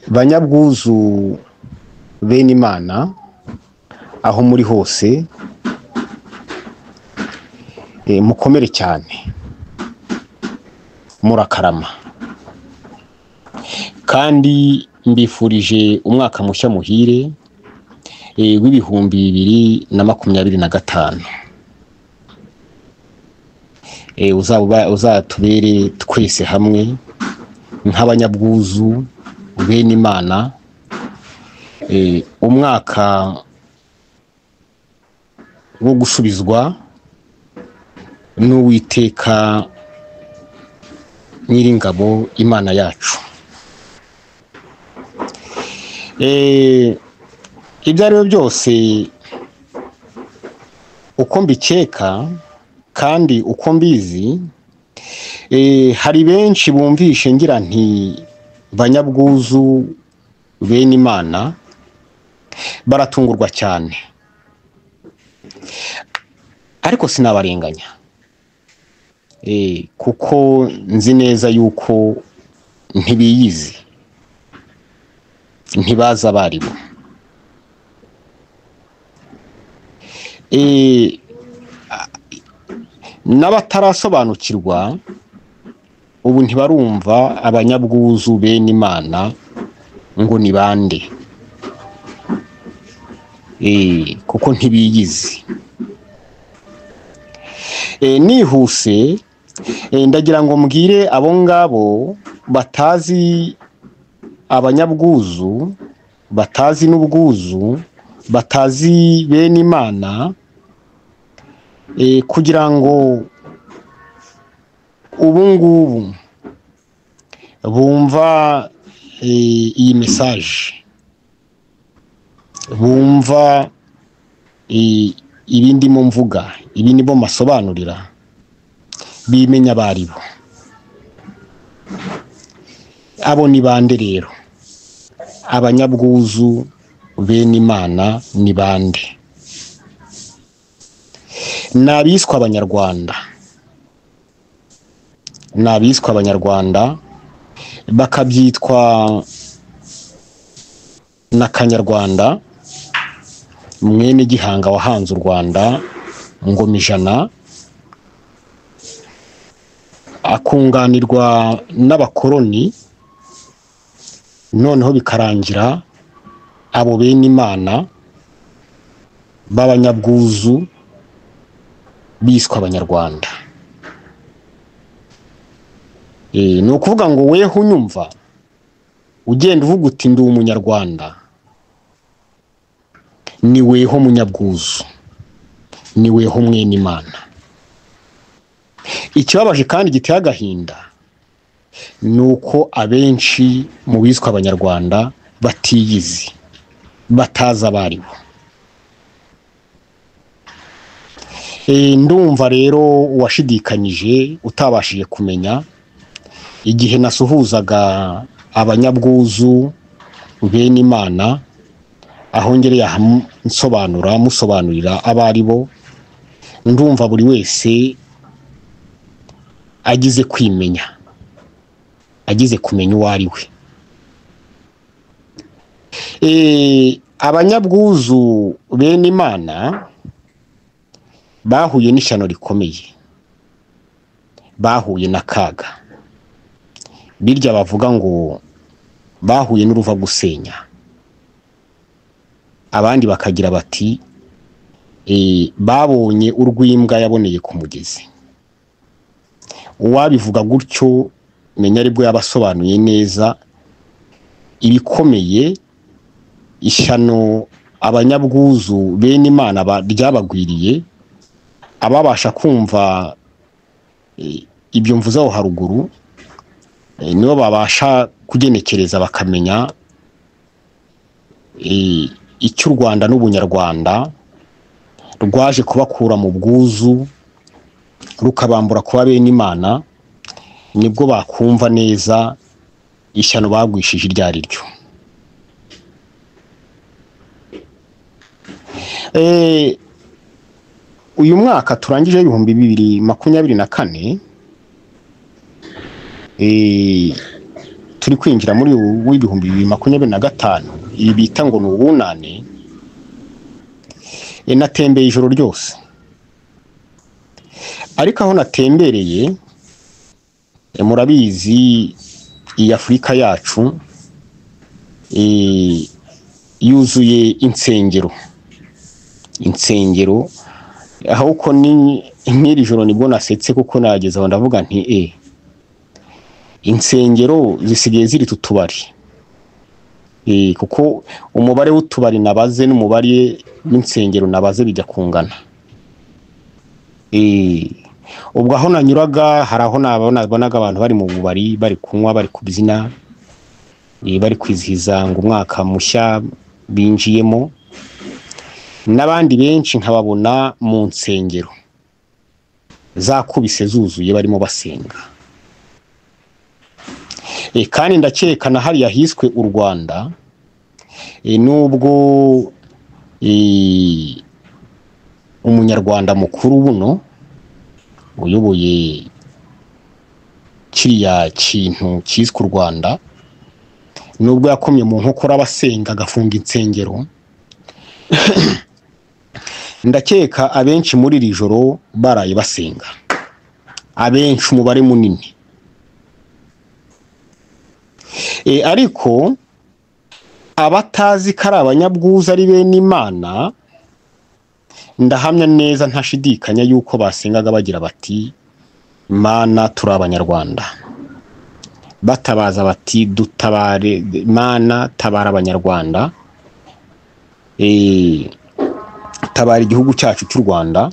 banyabwuzu bene Imana aho muri hose, mukomere cyane, murakarama, kandi mbifurije umwaka mushya muhire w'ibihumbi 2025. Uzatubere twese hamwe nk'abanyabwuzu bene Imana, umwaka wo gusubizwa n'Uwiteka Nyiringabo Imana yacu. Ibyo ari byo byose, uko mbikeka kandi uko mbizi, hari benshi bumvishe ngira nti banyabwuzu bene Imana baratungurwa cyane, ariko sinabarenganya, kuko nzi neza yuko ntibiyizi, ntibaza abaribo. N'abatarasobanukirwa ubu ntibarumva abanyabwuzu bene Imana ngo ni bande, kuko ntibiyizi. Nihuse ndagira ngo mbwire abo ngabo batazi abanyabwuzu, batazi n'ubwuzu, batazi bene Imana, kugira ngo ubu ngubu bumva iyi message, bumva ibindi mu mvuga, ibindi bo masobanurira, bimenya abaribo. Abo ni bande rero? Abanyabwuzu bene Imana ni bande? Nabiswa Abanyarwanda, nabiswa Abanyarwanda, bakabyitwa na Kanyarwanda mwene Gihanga wahanze u Rwanda Ngoma ijana, akunganirwa n'abakoloni, noneho bikarangira abo bene Imana b'abanyabwuzu biswa Abanyarwanda. Ni ukuvuga ngo weho unyumva ugenda uvuga uti ndi umunyarwanda, ni weho munyabwuzu, ni weho mwene Imana. Ikibabaje kandi giteye agahinda ni uko abenshi mu biswa Abanyarwanda batiyizi, batazi abaribo. Ndumva rero uwashidikanyije, utabashije kumenya, igihe nasuhuzaga abanyabwuzu bene Imana, aho ngereye musobanurira abaribo, ndumva buri wese agize kwimenya, agize kumenya uwo ari we. Abanyabwuzu bene Imana bahuye n'ishyano rikomeye, bahuye n'akaga. Birya bavuga ngo bahuye n'uruva gusenya, abandi bakagira bati babonye urw'imbwa yaboneye ku mugezi. Uwabivuga gutyo menya aribwo yabasobanuye neza ibikomeye ishyano abanyabwuzu bene Imana ryabagwiriye. Ababasha kumva ibyo mvuze aho haruguru nibo babasha kugenekereza bakamenya icyo u Rwanda n'ubunyarwanda rwaje kubakura mu bwuzu rukabambura kuba bene Imana, nibwo bakumva neza ishyano bagwishije iryo ari ryo. Uyu mwaka turangije 2024, turi kwinjira muri w'ibihumbi 2025 ibi bita ngo n'ubunane, natembeye ijoro ryose, ariko aho natembereye murabizi iyi Afurika yacu yuzuye insengero aho uko ni nk'iri joro nibwo nasetse kuko nageze aho ndavuga nti insengero zisigaye ziri tutubari, kuko umubare w'utubari nabaze n'umubare w'insengero nabaze bijya kungana. Ubwo aho nanyuraga hari aho nabonaga abantu bari mu bubari bari kunywa bari kubyina, bari kwizihiza ngo umwaka mushya binjiyemo, n'abandi benshi nkababona mu nsengero zakubise zuzuye barimo basenga. Kandi ndakekana hariya hiswe u Rwanda, nubwo umunyarwanda mukuru buno uyoboye kiriya kintu cyiswe u Rwanda, nubwo yakomye mu nkokora abasenga agafunga insengero, ndakeka abenshi muri iri joro baraye basenga, abenshi umubare munini. Ariko abatazi ko ari abanyabwuza ari bene Imana, ndahamya neza ntashidikanya yuko basengaga bagira bati Mana turi abanyarwanda, batabaza bati dutabare Mana tabara abanyarwanda, tabara igihugu cyacu cy'u Rwanda.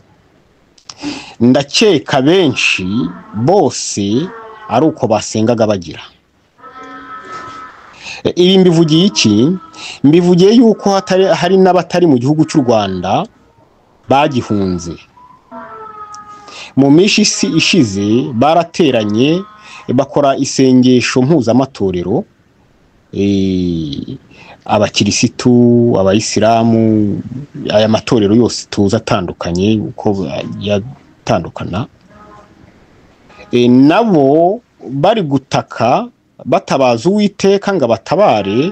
Ndakeka benshi bose ari uko basengaga bagira. Ibi mbivugiye iki? Mbivugiye yuko hari n'abatari mu gihugu cy'u Rwanda bagihunze. Mu mishi ishize barateranye bakora isengesho mpuzamatorero, abakirisitu, abayisilamu, aya matorero yose tuza atandukanye uko yatandukana, nabo bari gutaka batabaza Uwiteka ngo batabare,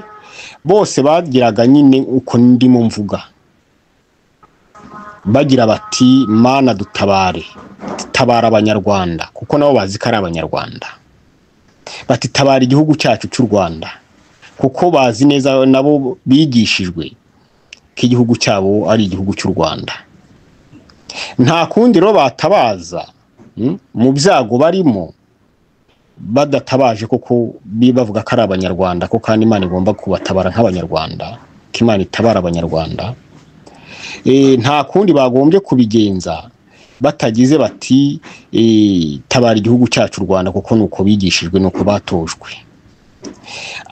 bose bagiraga nyine uko ndimo mvuga, bagira bati Mana dutabare, tabara abanyarwanda, kuko nabo bazi ko ari abanyarwanda, bati tabara igihugu cyacu cy'u Rwanda, kuko bazi neza nabo bigishijwe ko igihugu cyabo ari igihugu cy'u Rwanda. Nta kundi rero batabaza mu byago barimo badatabaje, kuko bavuga ko ari abanyarwanda, ko kandi Imana igomba kubatabara nk'abanyarwanda, ko Imana itabara abanyarwanda. Nta kundi bagombye kubigenza batagize bati tabara igihugu cyacu u Rwanda, kuko nuko bigishijwe nuko batojwe.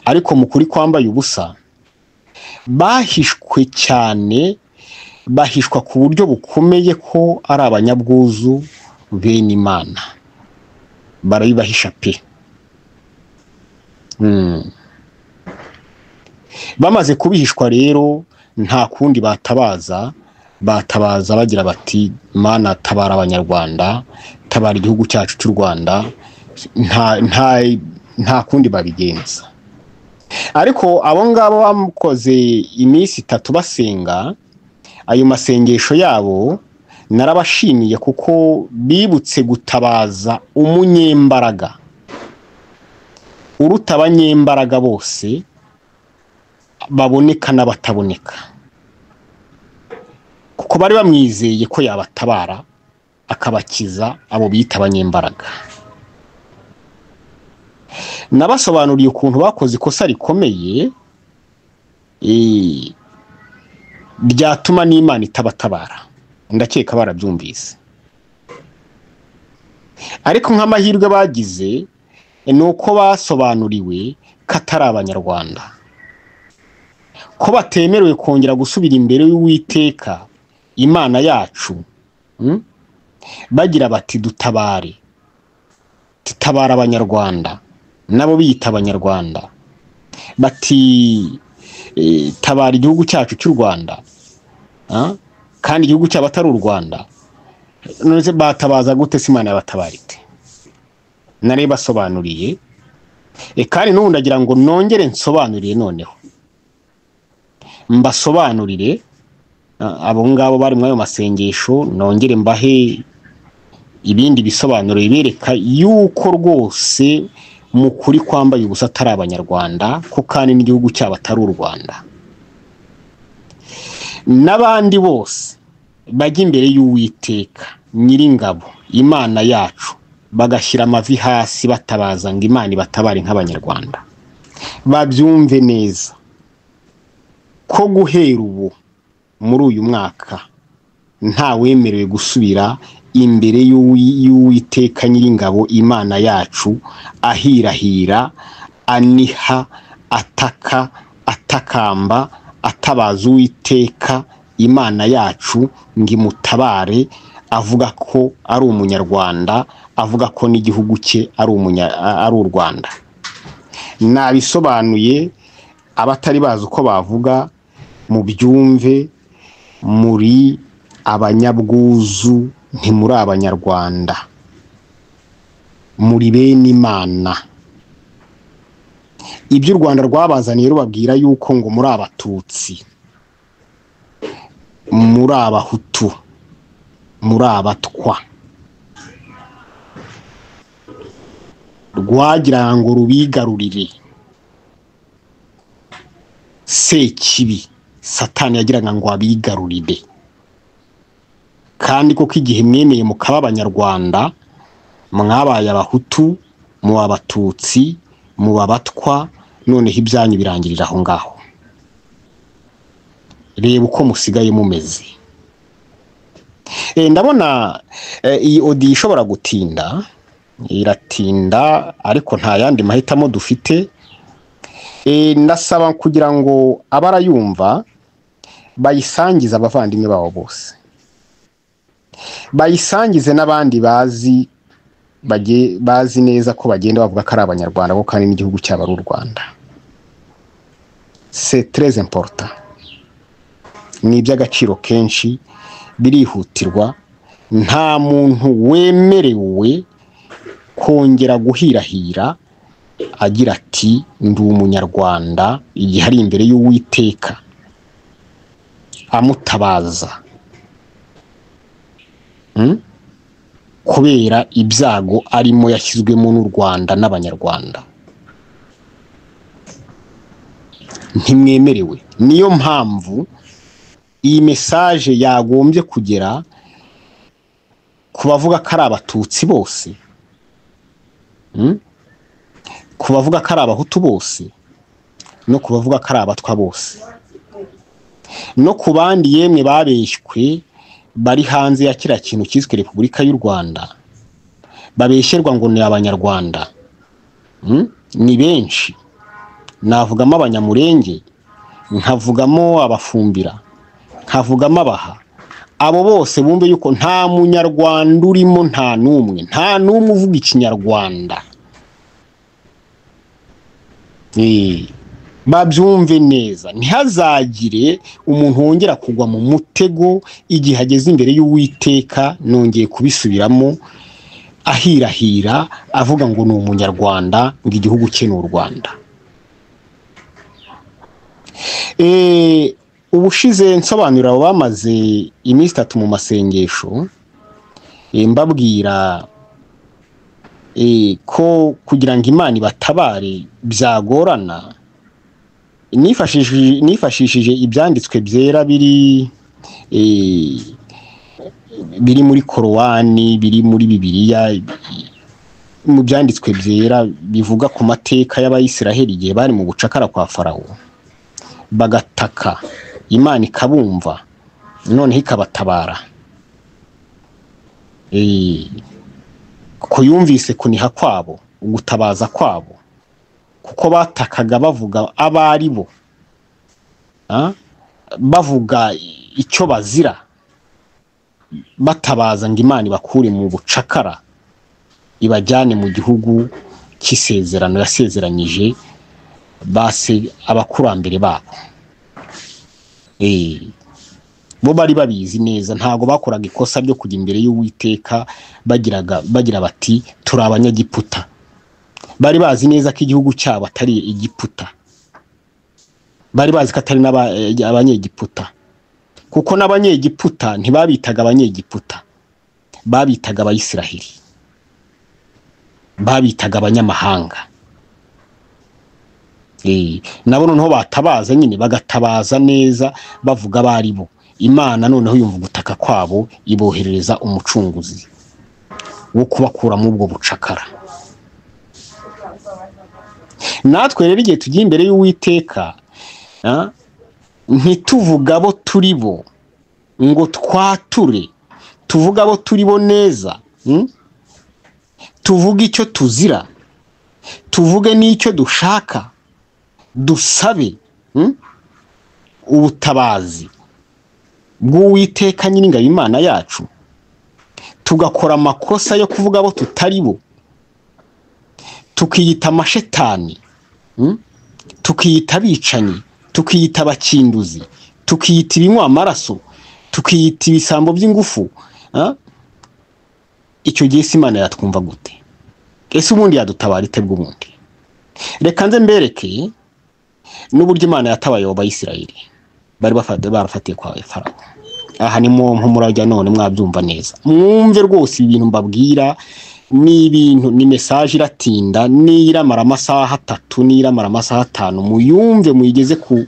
Ariko mu kuri kwambaye ubusa bahishwe cyane, bahishwa ku buryo bukomeye ko ari abanyabwuzu bene Imana, barabibahisha pe. Bamaze kubihishwa rero nta kundi batabaza bagira bati Mana tabara abanyarwanda, tabara igihugu cyacu cy'u Rwanda. Nta kundi babigenza. Ariko abo ngabo bamukoze iminsi 3 basenga, ayo masengesho yabo narabashimiye, kuko bibutse gutabaza umunyembaraga uruta abanyembaraga bose, baboneka n'abataboneka, kuko bari bamwizeye ko yabatabara akabakiza abo bita abanyembaraga. Nabasobanuriye ukuntu bakoze ikosa rikomeye byatuma n'Imana itabatabara, ndakeka barabyumvise. Ariko nk'amahirwe bagize nuko basobanuriwe ko atari abanyarwanda, ko batemerewe kongera gusubira imbere y'Uwiteka Imana yacu, bagira bati dutabare, tutabara abanyarwanda, nabo biyita abanyarwanda, bati tabara igihugu cyacu cy'u Rwanda, kandi igihugu cyabo atari u Rwanda. None batabaza gute se Imana yabatabarite? Nari basobanuriye kandi n'ubu ndagira ngo nongere nsobanurire noneho mbasobanurire abo ngabo bari mu ayo masengesho, nongere mbahe ibindi bisobanuro bibereka yuko rwose mu kuri kwambaye ubusa atari abanyarwanda, ko kandi n'igihugu cyabo atari u Rwanda. N'abandi bose bajya imbere y'Uwiteka Nyiringabo Imana yacu bagashyira amavi hasi batabaza ngo Imana ibatabare nk'abanyarwanda, babyumve neza ko guhera ubu muri uyu mwaka nta wemerewe gusubira imbere y'Uwiteka Nyiringabo Imana yacu ahirahira, aniha, ataka, atakamba, atabaza Uwiteka Imana yacu ngo imutabare, avuga ko ari umunyarwanda, avuga ko n'igihugu cye ari u Rwanda. Nabisobanuye, abatari bazi uko bavuga mu byumve, muri abanyabwuzu, ntimuri abanyarwanda, muri bene Imana. Ibyo u Rwanda rwabazaniye rubabwira yuko ngo muri abatutsi, muri abahutu, muri abatwa, rwagira ngo rubigarurire. Sekibi Satani yagiraga ngo abigarurire, kandi koko igihe mwemeye mukaba abanyarwanda, mwabaye abahutu, mu abatutsi, mu abatwa, noneho ibyanyu birangirira aho ngaho. Reba uko musigaye mumeze. Ndabona iyi audio ishobora gutinda, iratinda, ariko nta yandi mahitamo dufite. Ndasaba kugira ngo abarayumva bayisangize abavandimwe babo bose, bayisangize n'abandi bazi neza ko bagenda bavuga ko ari abanyarwanda, ko kandi n'igihugu cyabo ari u Rwanda. C'est très important, ni iby'agaciro kenshi, birihutirwa. Nta muntu wemerewe kongera guhirahira agira ati ndi umunyarwanda igihe ari imbere y'Uwiteka amutabaza kubera ibyago arimo yashyizwemo n'u Rwanda n'abanyarwanda. Ntimwemerewe. Niyo mpamvu iyi message yagombye kugera ku bavuga ko ari abatutsi bose, ku bavuga ko ari abahutu bose, no ku bavuga ko ari abatwa bose, no ku bandi yemwe babeshywe bari hanze ya kira kintu cyiswe Repubulika y'u Rwanda, babeshyerwa ngo ni abanyarwanda. Ni benshi. Navugamo abanyamurenge, nkavugamo abafumbira, nkavugamo abaha. Abo bose bumve yuko nta munyarwanda urimo, nta numwe uvuga ikinyarwanda. Babyumve neza, ntihazagire umuntu wongera kugwa mu mutego igihe ageze imbere y'Uwiteka. Nongeye kubisubiramo, ahirahira avuga ngo ni umunyarwanda, ngo igihugu cye ni u Rwanda. Ubushize nsobanurira abo bamaze iminsi 3 mu masengesho, mbabwira ko kugira ngo Imana ibatabare byagorana, nifashishije ibyanditswe byera biri muri Korowani, biri muri Bibiliya, mu byanditswe byera bivuga ku mateka y'Abayisiraheli igihe bari mu bucakara kwa Farawo, bagataka Imana ikabumva, noneho ikabatabara. Kuyumvise kuniha kwabo, ugutabaza kwabo, kuko batakaga bavuga abari bo, bavuga icyo bazira, batabaza ngo Imana ibakure mu bucakara ibajyane mu gihugu cy'isezerano yasezeranyije base abakurambere babo. Bo bari babizi neza, ntago bakoraga ikosa byo kujya imbere y'Uwiteka bagira bati turi abanyagiputa, bari bazi neza ko igihugu cyabo atari Egiputa, bari bazi ko atari abanyegiputa, kuko n'abanyegiputa ntibabitaga abanyegiputa, babitaga abayisiraheli, babitaga abanyamahanga. Nabo noneho batabaza nyine bagatabaza neza bavuga bari bo. Imana noneho yumva gutaka kwabo, iboherereza umucunguzi wo kubakura mu ubwo bucakara. Natwe rero igihe tugiye imbere y'Uwiteka, ntituvuga abo turi bo ngo twature, tuvuga abo turi bo neza, tuvuge icyo tuzira, tuvuge n'icyo dushaka, dusabe ubutabazi bw'Uwiteka Nyiringabo Imana yacu, tugakora amakosa yo kuvuga abo tutari bo, tukiyita amashetani, tukiyita abicanyi, tukiyita abakinduzi, tukiyita ibinywa amaraso, tukiyita ibisambo by'ingufu. Icyo gihe Imana yatwumva gute? Ese ubundi yadutabara ite bw'ubundi? Reka nze mbereke n'uburyo Imana yatabaye Abayisiraheli bari barafatiye kwa Farawo. Aha ni mu murajya none mwabyumva neza, mwumve rwose ibintu mbabwira ni ibintu, ni message iratinda, niramara amasaha 3, niramara amasaha 5, muyumve muyigeze ku,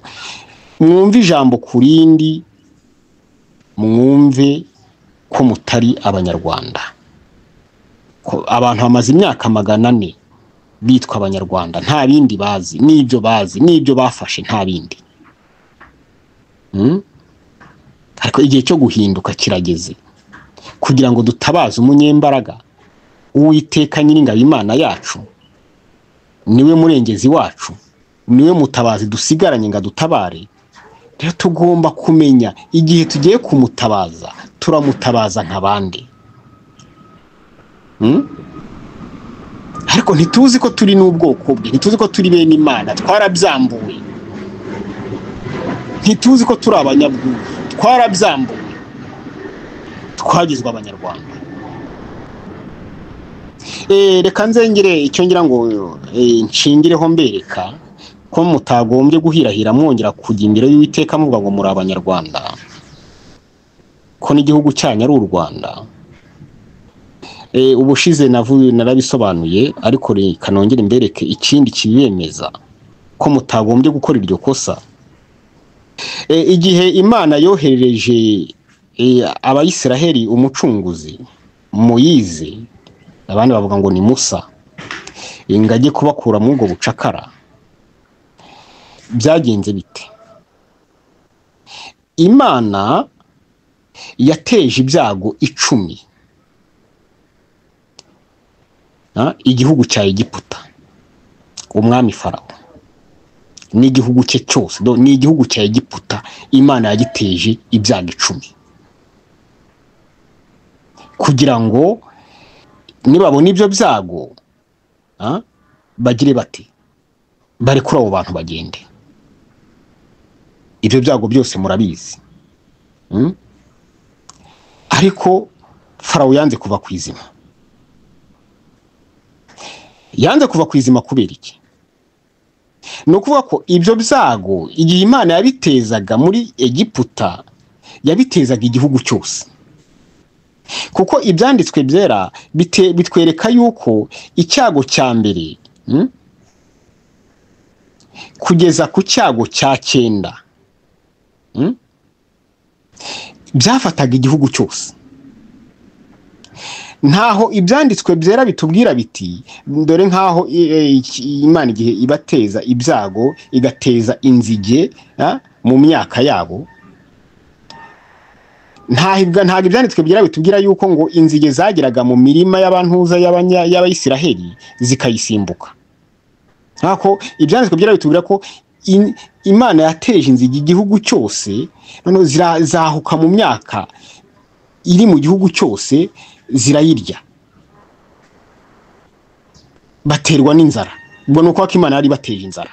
mwumve ijambo kurindi, mwumve ko mutari abanyarwanda, ko abantu bamaze imyaka 400 bitwa abanyarwanda, nta bindi bazi, nibyo bazi, nibyo bafashe, nta bindi. Ariko igihe cyo guhinduka kirageze, kugira ngo dutabaze umunyembaraga Uwiteka Nyiringabo Imana yacu. Niwe murengezi wacu, niwe mutabazi dusigaranye ngo dutabare. Rero tugomba kumenya igihe tugiye kumutabaza, turamutabaza nk'abandi. Ariko ntituzi ko turi n'ubwoko bwe, ntituzi ko turi bene Imana, twarabyambuwe. Ntituzi ko turi abanyabwuzu, twarabyambuwe, twagizwe abanyarwanda. Reka nzengere icyo ngira ngo nshingireho mbereka ko mutagombye guhirahira mwongera kujya imbere y'Uwiteka muvuga ngo muri abanyarwanda, ko n'igihugu cyanyu ari u Rwanda. Ubushize narabisobanuye, ariko reka nongere mbereke ikindi kibemeza ko mutagombye gukora iryo kosa. Igihe Imana yoherereje Abayisiraheli umucunguzi Moyize, abandi bavuga ngo ni Musa, ingajye kubakura mu ubwo bucakara, byagenze bite? Imana yateje ibyago 10 igihugu cya Egiputa, umwami Farawo n'igihugu cye cyose, ni igihugu cya Egiputa Imana yagiteje ibyago 10 kugira ngo nibabona ibyo byago bagire bati bari kuri abo bantu bagende. Ibyo byago byose murabizi. Ariko Farawo yanze kuva ku izima. Yanze kuva ku izima kubera iki? No kuvuga ko ibyo byago igihe Imana yabitezaga muri Egiputa, yabitezaga igihugu cyose. Kuko ibyanditswe byera bitwereka yuko icyago cya mbere kugeza ku cyago cya 9 byafataga igihugu cyose. Ntaho ibyanditswe byera bitubwira biti dore nkaho Imana igihe ibateza ibyago igateza inzige mu myaka yabo, ntago ibyanditswe byera bitubwira yuko ngo inzige zageraga mu mirima y'abantuza y'Abayisiraheli zikayisimbuka. Nkako ibyanditswe byera bitubwira ko Imana yateje inzige igihugu cyose, none zirazahuka mu myaka iri mu gihugu cyose, zirayirya baterwa n'inzara. Ubwo nuko Imana yari bateje inzara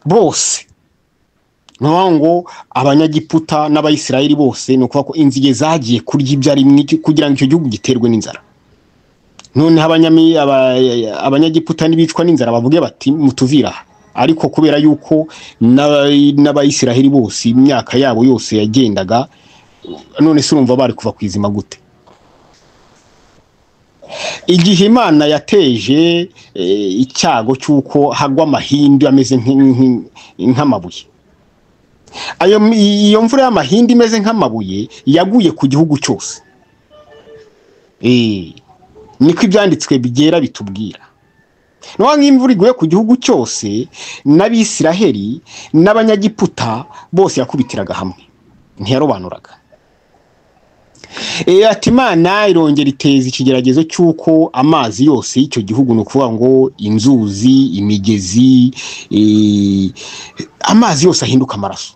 bose, ngo abanyagiputa n'Abayisiraheli bose, nuko ko inzige zagiye kurya ibyari kugira ngo icyo gihugu giterwe n'inzara. none abanyagiputa nibicwa n'inzara bavuge bati mutuvira, ariko kubera yuko n'abayisiraheli bose imyaka yabo yose yagendaga, none se urumva bari kuva kwizima gute? Igihe Imana yateje icyago cyuko hagwa amahindi ameze nk'amabuye, iyo mvura y'amahindi imeze nk'amabuye yaguye ku gihugu cyose. Niko ibyanditswe bigera bitubwira. Noneho nk'imvura iguye ku gihugu cyose, n'abisiraheli n'abanyagiputa bose yakubitiraga hamwe, ntiyarobanuraga. Ati Imana irongera iteza ikigeragezo cyuko amazi yose y'icyo gihugu, ni ukuvuga ngo inzuzi, imigezi, amazi yose ahinduka amaraso.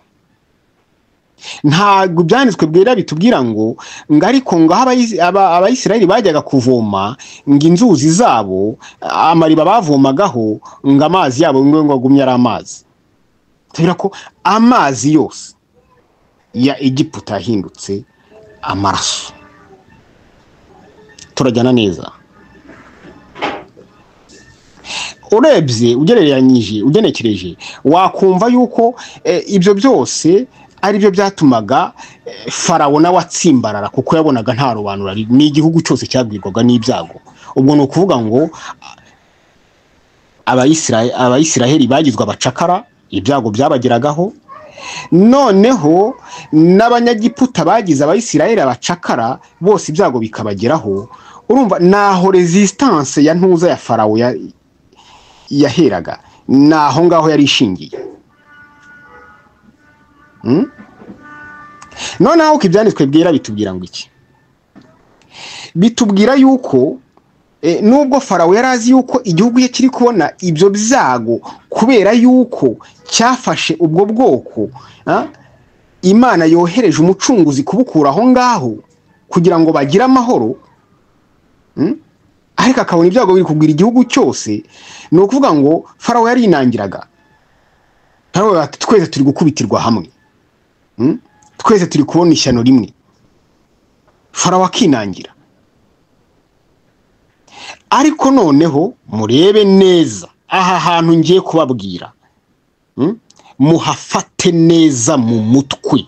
Ntabwo byanditswe bwera bitubwira ngo ariko ngo abayisiraheli bajyaga kuvoma ngo inzuzi zabo, amariba bavomagaho ngo amazi yabo ngo agumye ari amazi. Tubira ko amazi yose ya Egiputa yahindutse amaraso. Turajyana neza. Urebye ugenekereje wakumva yuko ibyo byose ari byo byatumaga Farawo nawe atsimbarara, kuko yabonaga nta robanura, ni igihugu cyose cyabwirwaga n'ibyago. Ubwo ni ukuvuga ngo abayisiraheli bagizwe abacakara, ibyago byabageragaho. Noneho n'abanyagiputa bagize abayisiraheli abacakara, bose ibyago bikabageraho. Urumva naho resistance ya ntuza ya Farawo yaheraga, naho ngaho yari ishingiye. Noneho uko ibyanditswe bwera bitubwira ngo iki? Bitubwira yuko nubwo Farawo yari azi yuko igihugu ye kiri kubona ibyo byago kubera yuko cyafashe ubwo bwoko, Imana yohereje umucunguzi kubukura aho ngaho kugira ngo bagire amahoro, ariko akabona ibyago biri kugwira igihugu cyose. Ni ukuvuga ngo Farawo yarinangiraga, twese turi gukubitirwa hamwe, twese turi kubona ishyano rimwe. Farawo akinangira. Ariko noneho murebe neza aha hantu ngiye kubabwira, muhafate neza mu mutwe.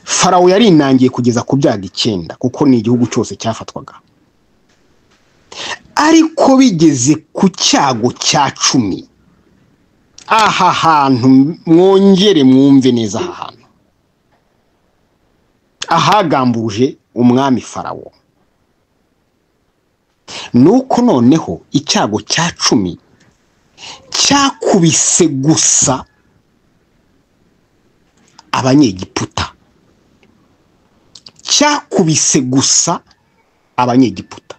Farawo yarinangiye kugeza ku byago 9, kuko ni igihugu cyose cyafatwaga. Ariko bigeze ku cyago cya 10, aha hantu mwongere mwumve neza. Aha hantu ahagambuje umwami Farawo, nuko noneho icyago cya 10 cyakubise gusa abanyegiputa, cyakubise gusa abanyegiputa.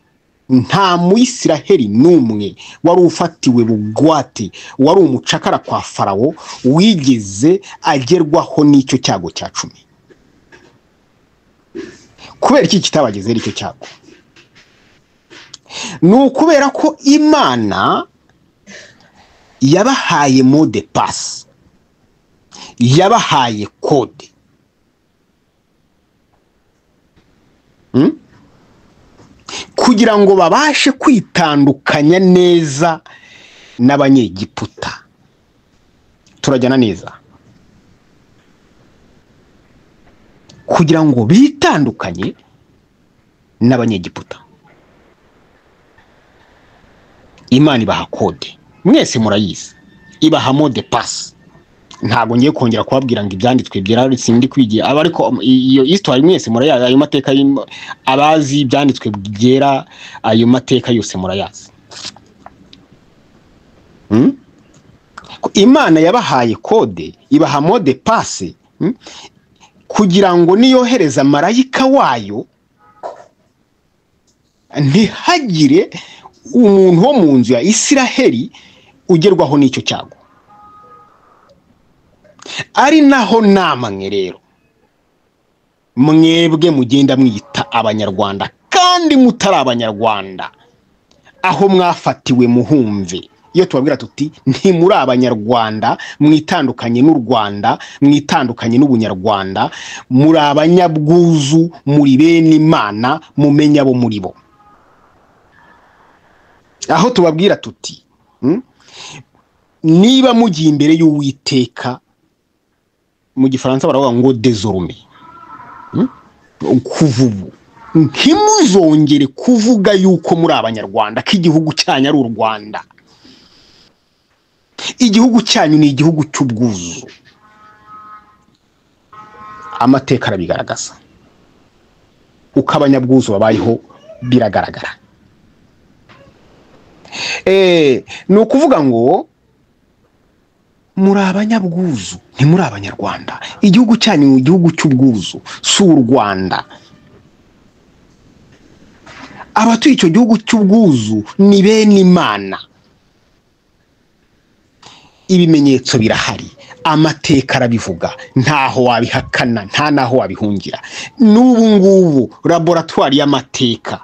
Nta muyisiraheli n'umwe wari ufatiwe bugwate, wari umucakara kwa Farawo, wigeze agerwaho n'icyo cyago cya 10. Kubera iki kitabageze icyo cyago? Ni ukubera ko Imana yabahaye mode pass, yabahaye code. Kugira ngo babashe kwitandukanya neza n'abanyegiputa. Turajyana neza. Kugira ngo bitandukanye n'abanyegiputa, Imana ibaha code, mwese murayizi, ibaha mode pass. Ntabwo ngiye kongera kubabwira ngo ibyanditswe byera sindi kwigiye, ariko iyo history mwese murayazi, ayo mateka abazi ibyanditswe byera, ayo mateka yose murayazi. Imana yabahaye code, ibaha mode pass, kugira ngo niyohereza marayika wayo ntihagire umuntu wo mu nzu ya Isiraheli ugerwaho n'icyo cyago. Ari naho namwe rero mwebwe mugenda mwita abanyarwanda kandi mutari abanyarwanda, aho mwafatiwe muhumve, iyo tubabwira tuti ntimuri abanyarwanda, mwitandukanye n'u Rwanda, mwitandukanye n'ubunyarwanda, muri abanyabwuzu, muri bene Imana, mumenye abo muri bo. Aho tubabwira tuti niba mugiye imbere y'Uwiteka, mu gifaransa baravuga ngo désormais, kuvubu ntimuzongere kuvuga yuko muri abanyarwanda, ko igihugu cyanyu ari u Rwanda. Igihugu cyanyu ni igihugu cy'ubwuzu. Amateka arabigaragaza, uko abanyabwuzu babayeho biragaragara. Ni ukuvuga ngo muri abanyabwuzu, ntimuri abanyarwanda. Igihugu cyanyu ni igihugu cy'ubwuzu, si u Rwanda. Abatuye icyo gihugu cy'ubwuzu ni bene Imana. Ibimenyetso birahari, amateka arabivuga, ntaho wabihakana, nta naho wabihungira. N'ubu ngubu laboratoire y'amateka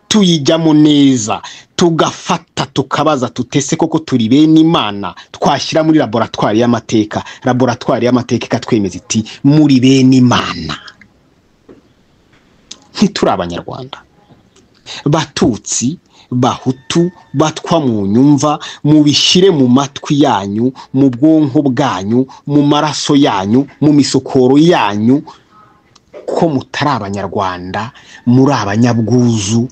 tuyijyamo neza, tugafata tukabaza tutese koko turi bene Imana, twashyira muri laboratoire y'amateka, laboratoire y'amateka ikatwemeza iti muri bene Imana. Ntituri abanyarwanda. Batutsi, Bahutu, Batwa, mu nyumva, mubishyire mu matwi yanyu, mu bwonko bwanyu, mu maraso yanyu, mu misokoro yanyu, ko mutari abanyarwanda, muri abanyabwuzu,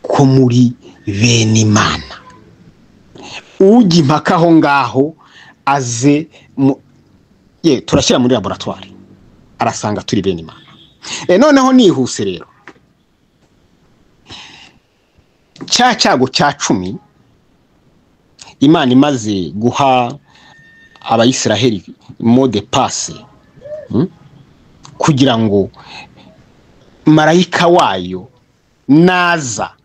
ko muri bene Imana. Ujya impaka aho ngaho aze turashyira muri laboratoire, arasanga turi bene Imana. Noneho nihuse rero, cya cyago cya 10 Imana imaze guha Abayisiraheli mode passe, kugira ngo marayika wayo naza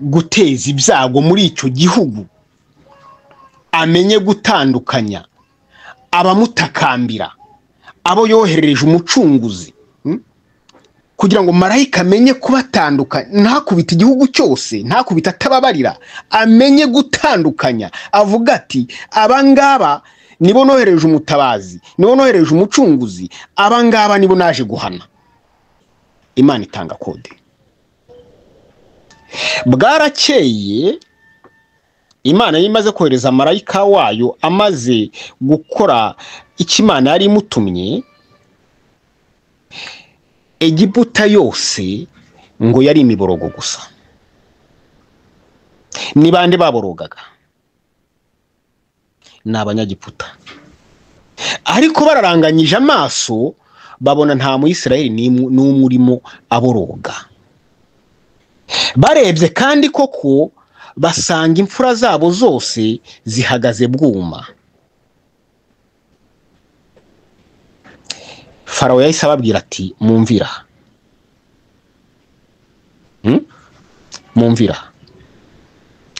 guteza ibyago muri icyo gihugu, amenye gutandukanya abamutakambira, abo yoherereje umucunguzi, kugira ngo marayika amenye kubatandukanya, ntakubita igihugu cyose, ntakubita atababarira, amenye gutandukanya, avuga ati abangaba nibo nohereje umutabazi, nibo nohereje umucunguzi, abangaba nibo naje guhana. Imana itanga kode. Bwarakeye Imana yimaze kohereza marayika wayo, amaze gukora ikimana yari imutumye, Egiputa yose ngo yari imiborogo gusa. Ni bande baborogaga? Ni Abanyagiputa. Ariko bararanganyije amaso, babona nta Muyisiraheli n'umurimo aboroga. Barebye kandi koko basanga imfura zabo zose zihagaze bwuma. Farawo yahise ababwira ati mumvira, mumvira,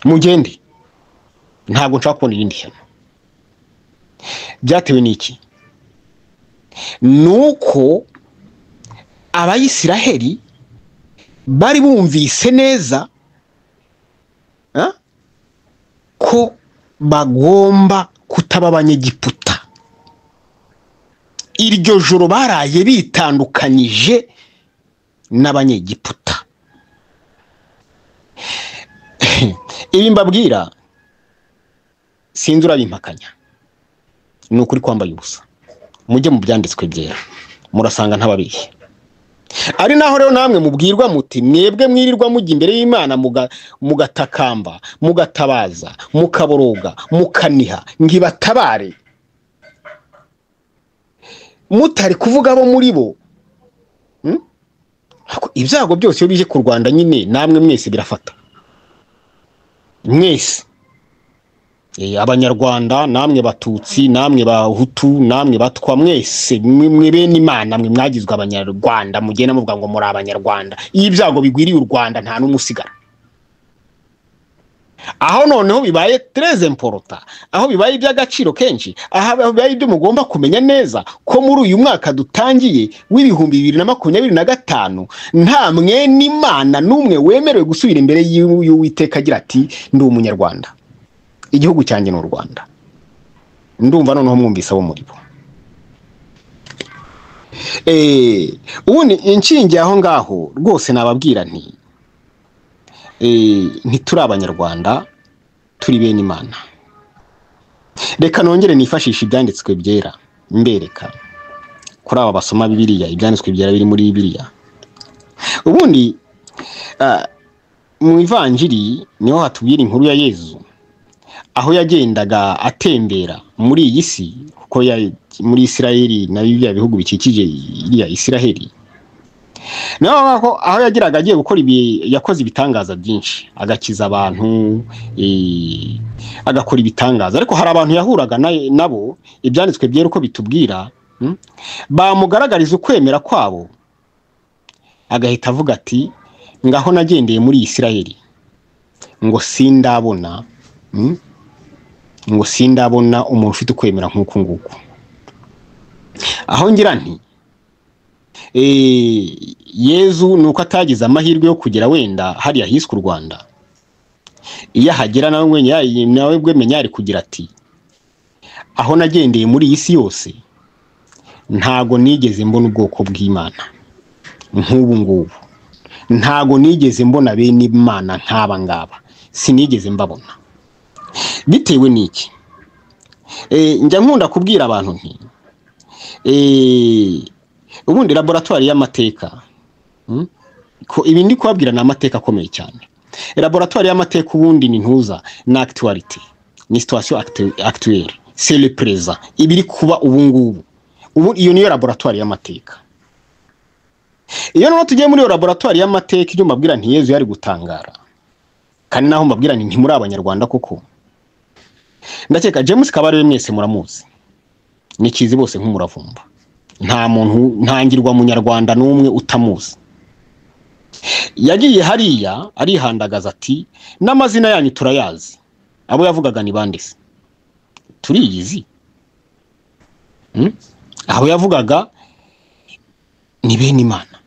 mugende, ntabwo nshaka kubona irindi shyano. Byatewe n'iki? Nuko Abayisiraheli bari bumvise neza ko bagomba kutaba Abanyegiputa. Iryo joro baraye bitandukanyije n'Abanyegiputa. Ibi mbabwira sinzi urabimpakanya, ni ukuri kwambaye ubusa. Mujye mu byanditswe byera, murasanga ntababeshye. Ari naho rero namwe mubwirwa muti mwebwe mwirirwa mujya imbere y'Imana mugatakamba, mugatabaza, mukaboroga, mukaniha ngibatabare, mutari kuvuga abo muri bo. Ibyago byose iyo bije ku Rwanda nyine namwe mwese birafata. Mwese Abanyarwanda, namwe Batutsi, namwe Bahutu, namwe Batwa, mwese mwe bene Imana, mwe mwagizwe Abanyarwanda, mugenda muvuga ngo muri Abanyarwanda. Iyo ibyago bigwiriye u Rwanda nta n'umusigara. aho noneho bibaye très important, aho bibaye iby'agaciro kenshi, aho bibaye ibyo mugomba kumenya neza ko muri uyu mwaka dutangiye w'ibihumbi 2025 nta mwene Imana n'umwe wemerewe gusubira imbere y'Uwiteka agira ati ndi umunyarwanda, igihugu cyanjye n'u Rwanda. Ndumva noneho mwumvise abo muri bo. Ubundi inshinge aho ngaho rwose nababwira nti ntituri abanyarwanda, turi bene Imana. Reka nongere nifashisha ibyanditswe byera mbereka kuri aba basoma Bibiliya, ibyanditswe byera biri muri Bibiliya. Ubundi mu Ivanjiri niho hatubwira inkuru ya Yezu aho yagendaga atembera muri iyi si, kuko muri Isiraheli na bya bihugu bikikije iriya Isiraheli. Naho aho yagiraga agiye gukora yakoze ibitangaza byinshi, agakiza abantu, agakora ibitangaza. Ariko hari abantu yahuraga nabo, ibyanditswe byera uko bitubwira, bamugaragariza ukwemera kwabo, agahita avuga ati ngaho nagendeye muri Isiraheli ngo sindabona umuntu ufite ukwemera nk'uku nguku. Aho ngira nti Yezu nuko atagize amahirwe yo kugera wenda hariya hiswe u Rwanda, iyo ahagera nawe bwe menya ari kugira ati aho nagendeye muri iyi si yose ntago nigeze mbona ubwoko bw'Imana nk'ubu ngubu, ntago nigeze mbona bene Imana nk'aba ngaba, sinigeze mbabona. Bitewe n'iki? Njya nkunda kubwira abantu nti ubundi laboratoire y'amateka, ko ibi ndi kubabwira na amateka akomeye cyane. Laboratoire y'amateka ubundi ni ntuza na actualité, ni situation actuelle, c'est le présent, ibiri kuba ubu ngubu. Ubu iyo niyo laboratoire y'amateka. Iyo none tugiye muri laboratoire y'amateka, ibyo mbabwira nti Yezu yari gutangara, kandi naho mbabwira nti muri abanyarwanda koko. Ndakeka James Kabarebe mwese muramuzi, ni kizi bose nk'umuravumba, nta muntu ntangirwa munyarwanda n'umwe utamuzi. Yagiye hariya arihandagaza ati n'amazina yanyu turayazi. Abo yavugaga ni bande se? Turiyizi. Abo yavugaga ni bene Imana,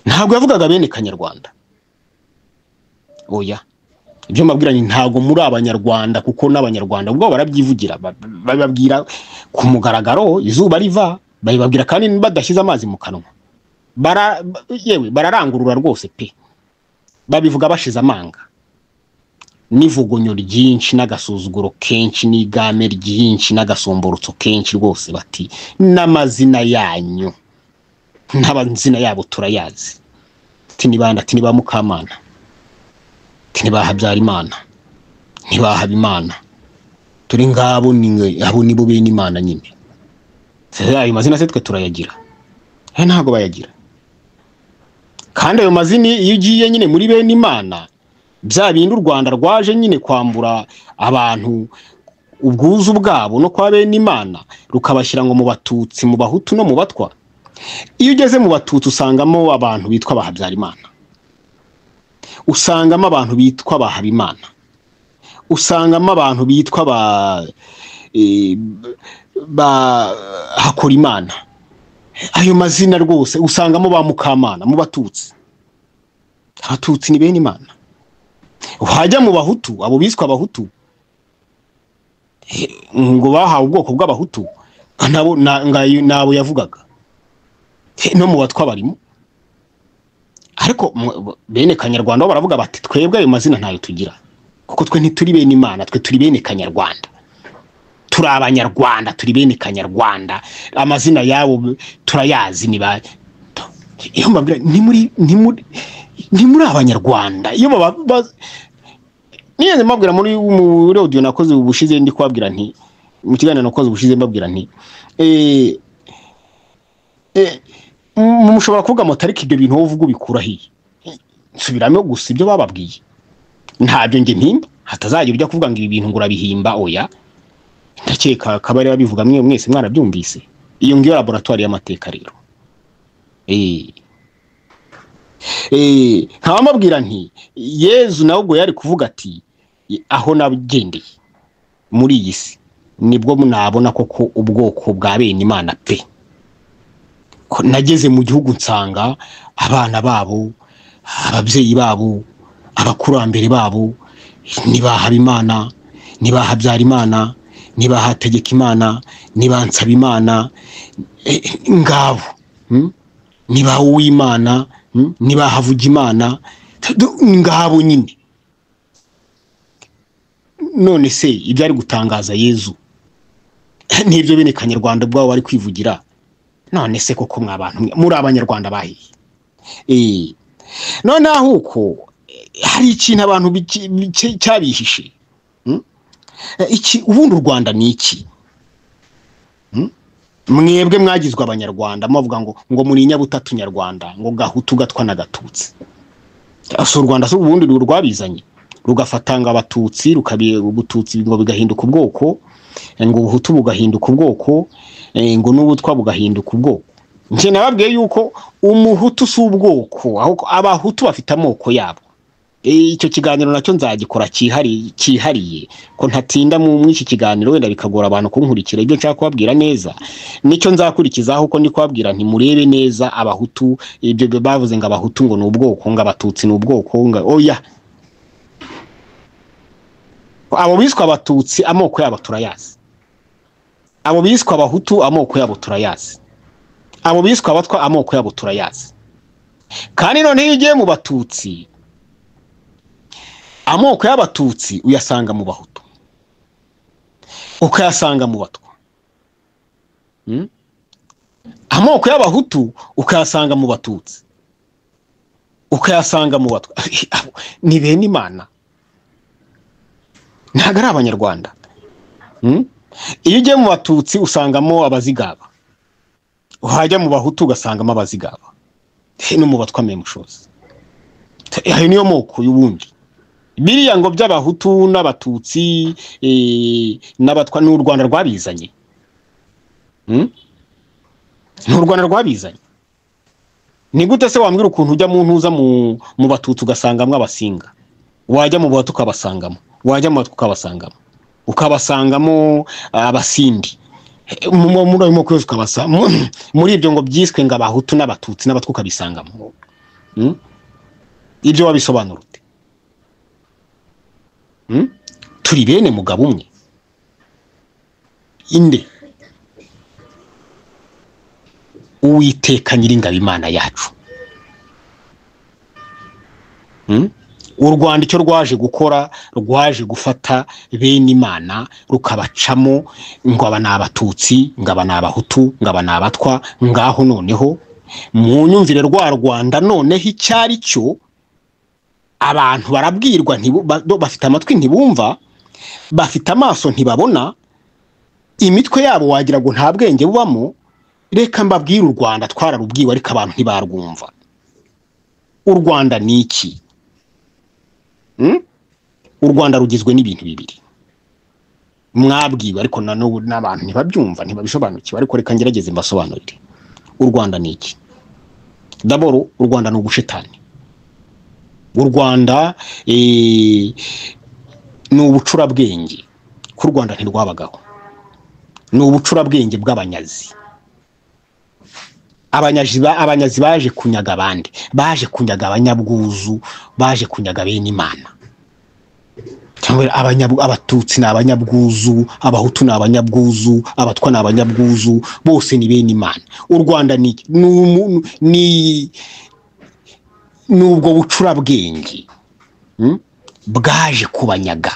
ntabwo yavugaga bene Kanyarwanda. Oya, ibyo mbabwira ni ntago muri abanyarwanda, kuko n'abanyarwanda ubwo barabyivugira, bababwira ku mugaragaro izuba riva, babibabwira kandi badashyize amazi mu kanwa. Yewe bararangurura rwose pe, babivuga bashize amanga, n'ivugonyo ryinshi n'agasuzuguro kenshi n'igame ryinshi n'agasomborotso kenshi rwose, bati n'amazina yanyu n'abazina yabo turayazi. Tinibanda, tiniba Mukamana, tiniba Habyarimana, niba Habimana, turi ngabo abo nibo bene Imana nyine. Ayo mazina se twe turayagira? Ntago bayagira. Kandi ayo mazina iyo ugiye nyine muri bene Imana, bya bindi u Rwanda rwaje nyine kwambura abantu ubwuzu bwabo no kwa bene Imana, rukabashyira ngo mu Batutsi, mu Bahutu no mu Batwa. Iyo ugeze mu Batutsi usangamo abantu bitwa ba Habyarimana, usangamo abantu bitwa ba Habimana, usangamo abantu bitwa ba Hakorimana. Ayo mazina rwose usangamo ba Mukamana mu Batutsi. Abatutsi ni bene Imana. Wajya mu Bahutu, abo biswa Abahutu ngo bahawe ubwoko bw'Abahutu, nabo yavugaga. No mu Batwa barimo. Ariko bene Kanyarwanda baravuga bati twebwe ayo mazina ntayo tugira, kuko twe ntituri bene Imana, twe turi bene Kanyarwanda. Turi abanyarwanda, turi bene Kanyarwanda, amazina yabo turayazi. Niba iyo mbabwira ni muri abanyarwanda, iyo niyenze mbabwira muri audio nakoze ubushize, ndi kwabwira nti mu kiganiro nakoze ubushize mbabwira nti mushobora kuvuga motariki ibyo bintu uvuga ubikura hiye, nsubiramo gusa ibyo bababwiye, ntabyo nge mpimba, hatazagira ujya kuvuga ngo ibi bintu ngurabihimba. Oya, ndakeka kabari babivuga mwese mwarabyumvise. Iyo ngiyo laboratoire y'amateka rero. nkabamabwira nti Yezu nawe ubwo yari kuvuga ati aho nagendeye muri iyi si nibwo nabona koko ubwoko bwa bene Imana pe. Nageze mu gihugu nsanga abana babo, ababyeyi babo, abakurambere babo nibaha Imana, nibaha Habyarimana, nibaha Tegekimana, nibansaba Imana, ngabo nibaha Uwimana, nibaha Vugimana, ngabo nyine. None se ibyo ari gutangaza Yezu nibyo bene Kanyarwanda bwabo bari kwivugira? None se koko mwabantu muri abanyarwanda bahiye none ahuko hari ikintu abantu cyabihishe iki ubundi u Rwanda ni iki? Mwebwe mwagizwe abanyarwanda muvuga ngo muri nyabutatu nyarwanda, ngo gahutu gatwa na gatutsi. Aso u Rwanda so ubundi rwabizanye rugafatanga abatutsi rukabiye ubututsi ngo bigahinduka ubwoko, ngo ubuhutu bugahinduka ubwoko, ngo n'ubutwa bugahinduka ubwoko. Nje nababwiye yuko umuhutu si ubwoko, ahubwo abahutu bafite amoko yabo. Icyo kiganiro nacyo nzagikora cyihariye ko ntatinda mu iki kiganiro wenda bikagora abantu kunkurikira. Ibyo nshaka kubabwira neza nicyo nzakurikizaho, ko ni kubabwira nti murebe neza abahutu. Ibyo bavuze ngo abahutu ngo ni ubwoko, ngo abatutsi ni ubwoko, oya. Abo biswa abatutsi amoko yabo turayazi, abo biswa abahutu amoko yabo turayazi, abo biswa abatwa amoko yabo turayazi. Kandi none iyo ugiye mu batutsi, amoko y'abatutsi uyasanga mu bahutu, ukayasanga mu batwa. Amoko y'abahutu ukayasanga mu batutsi, ukayasanga mu batwa. Ni bene Imana, ntago ari abanyarwanda. Iyo ugiye mu batutsi usangamo abazigaba, uhajya mu bahutu ugasangamo abazigaba, no mu batwa memushozi. Ayo niyo moko y'ubundi. Biriya ngo by'abahutu n'abatutsi n'abatwa n'u Rwanda rwabizanye. N'u Rwanda rwabizanye. Ni gute se wambwira ukuntu ujya mu ntuza mu batutsi ugasangamo abasinga, wajya mu batu ukabasangamo, wajya mu batwa ukabasangamo, ukabasangamo abasindi, muri ayo moko yose ukabasangamo. Muri ibyo ngo byiswe ngo abahutu n'abatutsi n'abatwa ukabisangamo. Ibyo wabisobanura ute? Turi bene mugabo umwe inde? Uwiteka Nyiringabo Imana yacu. U Rwanda icyo rwaje gukora, rwaje gufata bene Imana rukabacamo, ngo aba n'abatutsi, ngo aba n'abahutu, ngo aba n'abatwa. Ngaho noneho mu nyumvire rwa Rwanda noneho icyari cyo, abantu barabwirwa bafite amatwi ntibumva, bafite amaso ntibabona, imitwe yabo wagira ngo nta bwenge bubamo. Reka mbabwire u Rwanda twararubwiwe ariko abantu ntibarwumva. U Rwanda ni iki? U Rwanda rugizwe n'ibintu bibiri mwabwiwe ariko n'abantu ntibabyumva, ntibabisobanukiwe. Ariko reka ngerageze mbasobanurire. U Rwanda ni iki? D'abord u Rwanda ni ubushetani. U Rwanda ni ubucurabwenge. Ku Rwanda ntirwabagaho. Ni ubucurabwenge bw'abanyazi. Abanyazi baje kunyaga abandi, baje kunyaga abanyabwuzu, baje kunyaga bene Imana. Cyangwa abatutsi ni abanyabwuzu, abahutu ni abanyabwuzu, abatwa ni abanyabwuzu, bose ni bene Imana. U Rwanda ni ubwo bucurabwenge bwaje kubanyaga,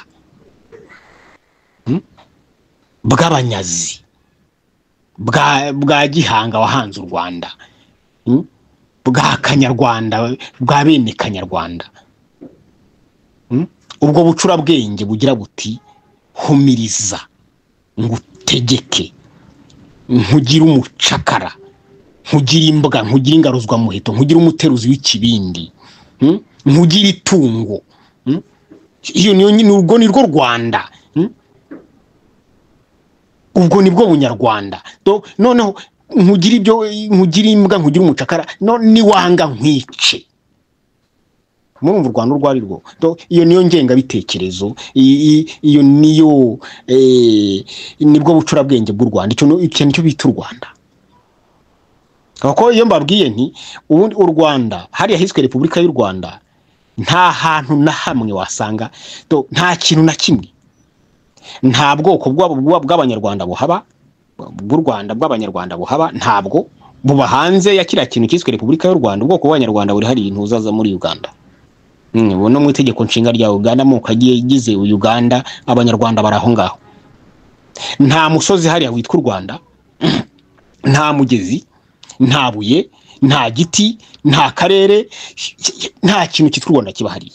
bw'abanyazi, bwa Gihanga wahanze u Rwanda, bwa Kanyarwanda, bwa bene Kanyarwanda. Ubwo bucurabwenge bugira buti humiriza, ngutegeke, nkugira umucakara, nkugira imbwa, nkugira ingaruzwa muheto, nkugira umuteruzi w'ikibindi, nkugira itungo. Iyo urwo ni rwo Rwanda. Ubwo nibwo bunyarwanda. Noneho nkugira ibyo, nkugira imbwa, nkugira umucakara, ni wanga nkwice. murumva u Rwanda urwo ari rwo. Iyo niyo ngengabitekerezo, iyo niyo nibwo bucurabwenge bw'u Rwanda. Icyo nicyo bita u Rwanda. Kuko iyo mbabwiye nti ubundi u Rwanda hariya hiswe Repubulika y'u Rwanda, nta hantu na hamwe wasanga, nta kintu na kimwe, nta bwoko bw'abanyarwanda buhaba, bw'u Rwanda bw'abanyarwanda buhaba, ntabwo buba hanze ya kiriya kintu cyiswe Repubulika y'u Rwanda. Ubwoko bw'abanyarwanda buri hari intuzaza muri Uganda. No mu itegeko nshinga rya Uganda amoko agiye gize Uganda, abanyarwanda baraho ngaho. Nta musozi hariya witwa u Rwanda, nta mugezi, nta buye, nta giti, nta karere, nta kintu cyitwa u Rwanda kiba hariya.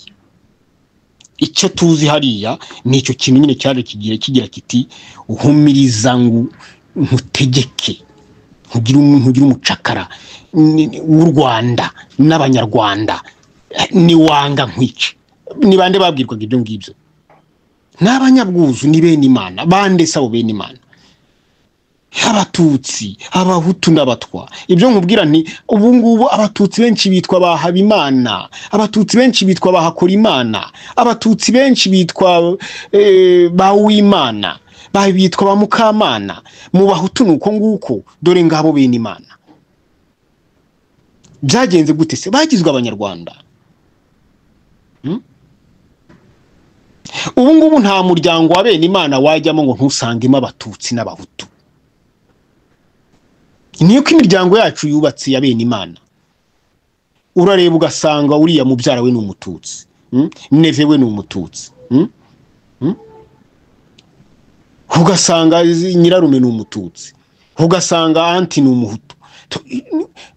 Icyo tuzi hariya ni icyo kintu nyine cyaje kigira kiti uhumiriza ngo nkutegeke, nkugira umucakara w'u Rwanda n'abanyarwanda, ni wanga nkwice. Ni bande babwirwaga ibyo ngibyo? N'abanyabwuzu, ni bene Imana. Bande sabo bene Imana? Abatutsi, abahutu n'abatwa. Ibyo nkubwira nti ubu ngubu abatutsi benshi bitwa Bahabimana, abatutsi benshi bitwa Bahakorimana, abatutsi benshi bitwa Bawimana, bitwa ba Mukamana. Mu bahutu nuko nguko, dore ngabo bene Imana. Byagenze gute se? Bagizwe abanyarwanda. Ubu ngubu nta muryango wa bene Imana wajyamo ngo ntusangemo abatutsi n'abahutu. Niyo ko imiryango yacu yubatse ya bene Imana. Urareba ugasanga uriya mubyara we ni umututsi, neve we ni umututsi, ugasanga nyirarume ni umututsi, ugasanga anti ni umuhutu.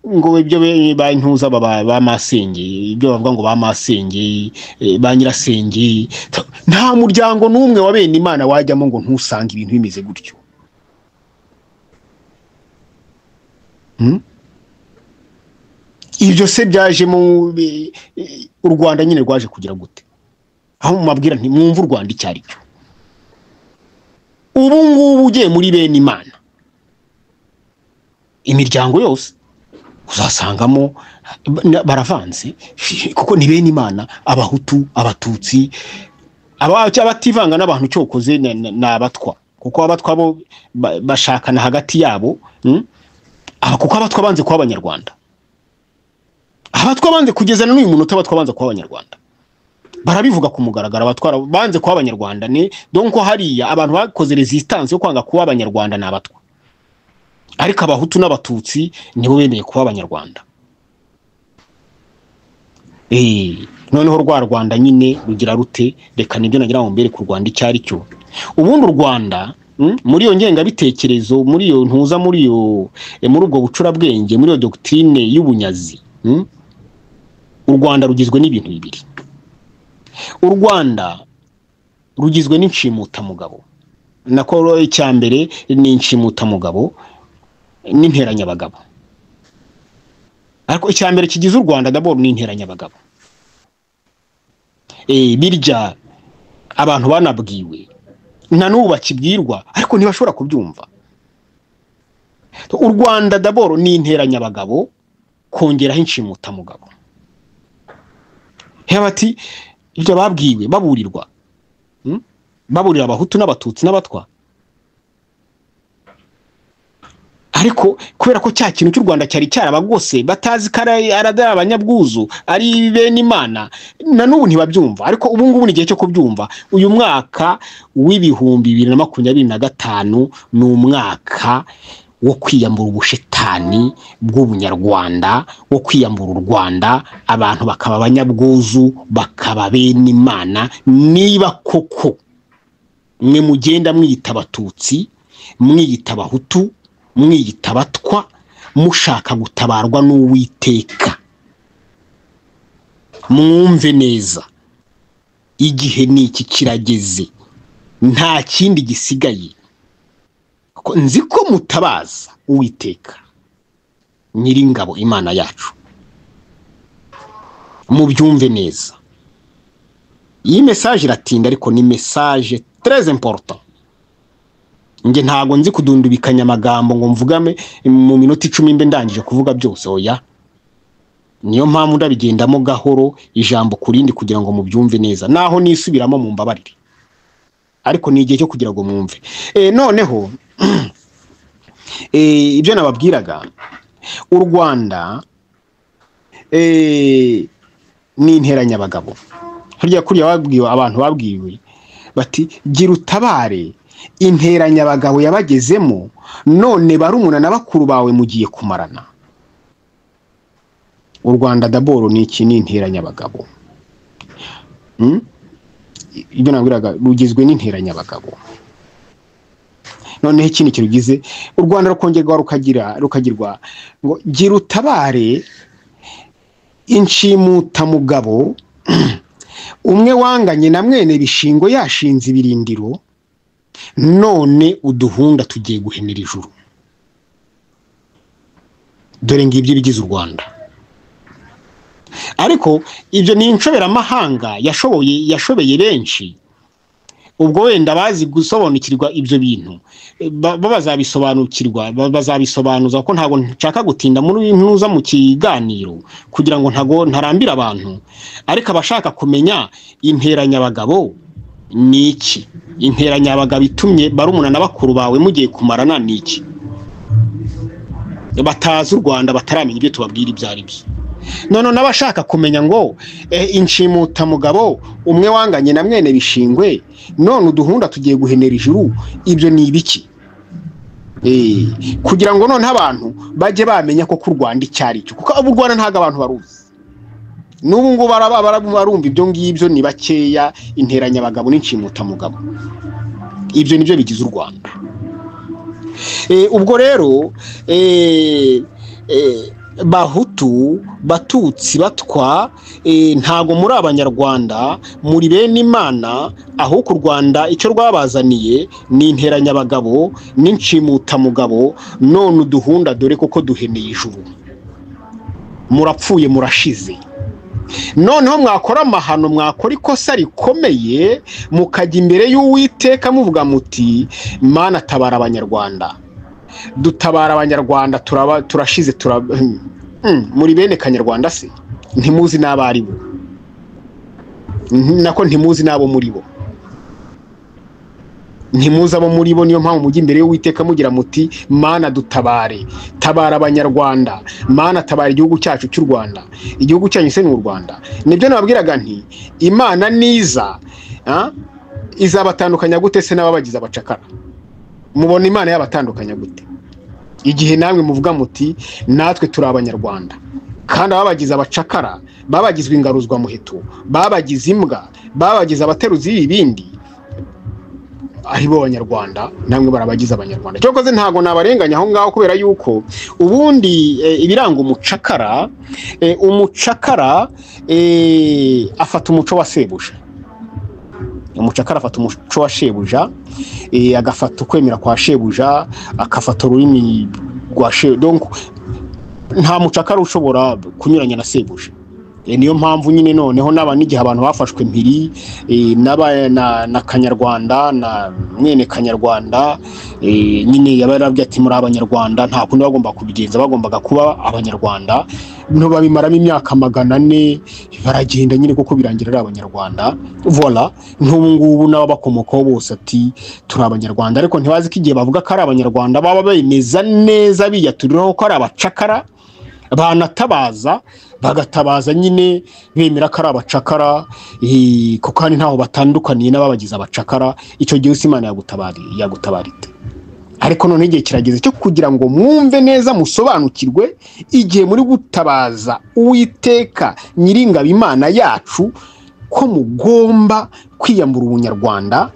Ngo ibyo bantuza ba Masenge, ibyo bavuga ngo ba Masenge, ba Nyirasenge, nta muryango n'umwe wa bene Imana wajyamo ngo ntusange ibintu bimeze gutyo. Ibyo se byaje mu u Rwanda nyine rwaje kugira gute? Aho mumabwira nti mwumva u Rwanda icyari cyo. Ubu ngubu ugiye muri bene Imana, imiryango yose uzasangamo baravanze, kuko ni bene Imana. Abahutu, abatutsi, abativanga n'abantu cyokoze n'abatwa, kuko abatwa bo bashakana hagati yabo. Kuko abatwa banze kuba abanyarwanda, abatwa banze kugezana n'uyu munota, abatwa banze kuba abanyarwanda. Barabivuga ku mugaragara, abatwara banze kuba abanyarwanda. Ni donc hariya abantu bakoze resistance yo kwanga kuba abanyarwanda n'abatwa, ariko abahutu n'abatutsi nibo bemeye kuba abanyarwanda. Noneho rwa Rwanda nyine rugira rute? Reka nibyo nagira ngo mbere ku Rwanda icyari cyo. Ubundi u Rwanda muri iyo ngengabitekerezo, muri iyo ntuza, muri ubwo bucurabwenge, muri iyo doctrine y'ubunyazi, u Rwanda rugizwe n'ibintu bibiri. U Rwanda rugizwe n'inshimutamugabo. Nako icyambere ni inshimutamugabo n'interanyabagabo. Ariko icyambere kigize u Rwanda d'abord ni interanyabagabo. Birya abantu banabwiwe, nta n'ubu bakibwirwa, ariko ntibashobora kubyumva. U Rwanda d'abord ni interanyabagabo kongeraho inshimutamugabo. Bati ibyo babwiwe, baburirwa, baburira abahutu n'abatutsi n'abatwa. Ariko kubera ko cya kintu cy'u Rwanda cyari cyarabagose, batazi ko ari abanyabwuzu, ari bene Imana, na n'ubu ntibabyumva. Ariko ubu ngubu ni igihe cyo kubyumva. Uyu mwaka w'ibihumbi 2025 ni umwaka wo kwiyambura ubushetani bw'ubunyarwanda, wo kwiyambura u Rwanda, abantu bakaba abanyabwuzu, bakaba bene Imana. Niba koko mwe mugenda mwiyita abatutsi, mwiyita abahutu, mwiyita abatwa, mushaka gutabarwa n'Uwiteka, mwumve neza, igihe niki kirageze, nta kindi gisigaye. Nzi ko mutabaza Uwiteka Nyiringabo, Imana yacu. Mubyumve neza. Iyi message iratinda, ariko ni message très important. Nge ntago nzi kudundubikanya amagambo ngo mvugame mu minota 10 mbe ndangije kuvuga byose. Oya, niyo mpamvu ndabigendamo gahoro ijambo kurindi kugira ngo mubyumve neza, naho nisubiramo mu mbabarire, ariko ni igihe cyo kugira ngo mwumve. Noneho ibyo nababwiraga, u Rwanda ni interanyabagabo. Harya kuriya babwiwe, abantu babwiwe bati gira utabare, interanyabagabo yabagezemo, none barumuna na bakuru bawe mugiye kumarana. U Rwanda daboro ni iki? Ni interanyabagabo. Ibyo nabwiraga rugizwe n'interanyabagabo. Noneho ikindi kirugize u Rwanda rukongerwa rukagirwa ngo gira utabare inshimutamugabo, umwe wanganye na mwene Bishingo yashinze ibirindiro, none uduhunda tugiye guhenera ijuru. Dore ngibyo bigize u Rwanda. Ariko ibyo ni inshoberamahanga yashobeye benshi. Ubwo wenda bazi gusobanukirwa ibyo bintu bazabisobanukirwa, bazabisobanuza ko ntago nshaka gutinda muri ntuza mu kiganiro kugira ngo ntago ntarambira abantu. Ariko abashaka kumenya interanyabagabo ni iki, interanyabagabo itumye barumuna na bakuru bawe mugiye kumarana ni iki, batazi u Rwanda bataramenya ibyo tubabwira ibyo ari byo. None nabashaka kumenya ngo inshimutamugabo, umwe wanganye na mwene Bishingwe, none uduhunda tugiye guhenera ijuru, ibyo ni ibiki? Kugira ngo none abantu baje bamenya ko ku Rwanda icyari cyo, kuko u Rwanda ntago abantu baruzi. N'ubu ngo barumva ibyo ngibyo ni bakeya, interanyabagabo n'inshimutamugabo. Ibyo nibyo bigize u Rwanda. Ubwo rero Bahutu, Batutsi, Batwa, ntago muri abanyarwanda, muri bene Imana, aho ku Rwanda icyo rwabazaniye ni interanyabagabo n'inshimutamugabo, none uduhunda dore koko duheneye ijuru. Murapfuye, murashize. Noneho mwakora amahano, mwakora ikosa rikomeye, mukajya imbere y'Uwiteka muvuga muti Mana tabara abanyarwanda, dutabara abanyarwanda, turashize, muri bene Kanyarwanda se ntimuzi n'abari bo, nako ntimuzi n'abo muri bo, ntimuzi abo muri bo. Niyo mpamvu mujya imbere y'Uwiteka mugira muti Mana dutabare, tabara abanyarwanda, Mana tabara igihugu cyacu cy'u Rwanda, igihugu cyanyu se n'u Rwanda. Nibyo nababwiraga nti Imana niza izabatandukanya gute se n'ababagize abacakara? Mubona Imana yabatandukanya gute igihe namwe muvuga muti natwe turi abanyarwanda, kandi ababagize abacakara, babagizwe ingaruzwa muheto, babagize imbwa, babagize abateruzi y'ibindi, ari bo abanyarwanda, namwe barabagize abanyarwanda. Cyokoze ntago nabarenganya aho ngaho, kubera yuko ubundi ibiranga umucakara, umucakara afata umuco wa sebuja. Umucakara afata umuco wa shebuja, agafata ukwemera kwa shebuja, akafata ururimi rwa shebuja. Donc nta mucakara ushobora kunyuranya na sebuja. Niyo mpamvu nyine noneho n'igihe abantu bafashwe mpiri na Kanyarwanda, na mwene Kanyarwanda, nyine yabarabye ati muri abanyarwanda, nta kundi bagomba kubigenza, bagombaga kuba abanyarwanda. No babimaramo imyaka 400 baragenda nyine kuko birangira ari abanyarwanda. Voilà, n'ubu ngubu n'abakomokaho bose ati turi abanyarwanda, ariko ntibazi ko igihe bavuga ko ari abanyarwanda baba bemeza neza biyaturiraho ko ari abacakara, banatabaza bagatabaza nyine bemera ko ari abacakara, kuko kandi ntaho batandukaniye n'ababagize abacakara. Icyo gihe Imana yagutabarite. Ariko none igihe kirageze cyo kugira ngo mwumve neza, musobanukirwe igihe muri gutabaza Uwiteka Nyiringabo Imana yacu, ko mugomba kwiyambura ubunyarwanda,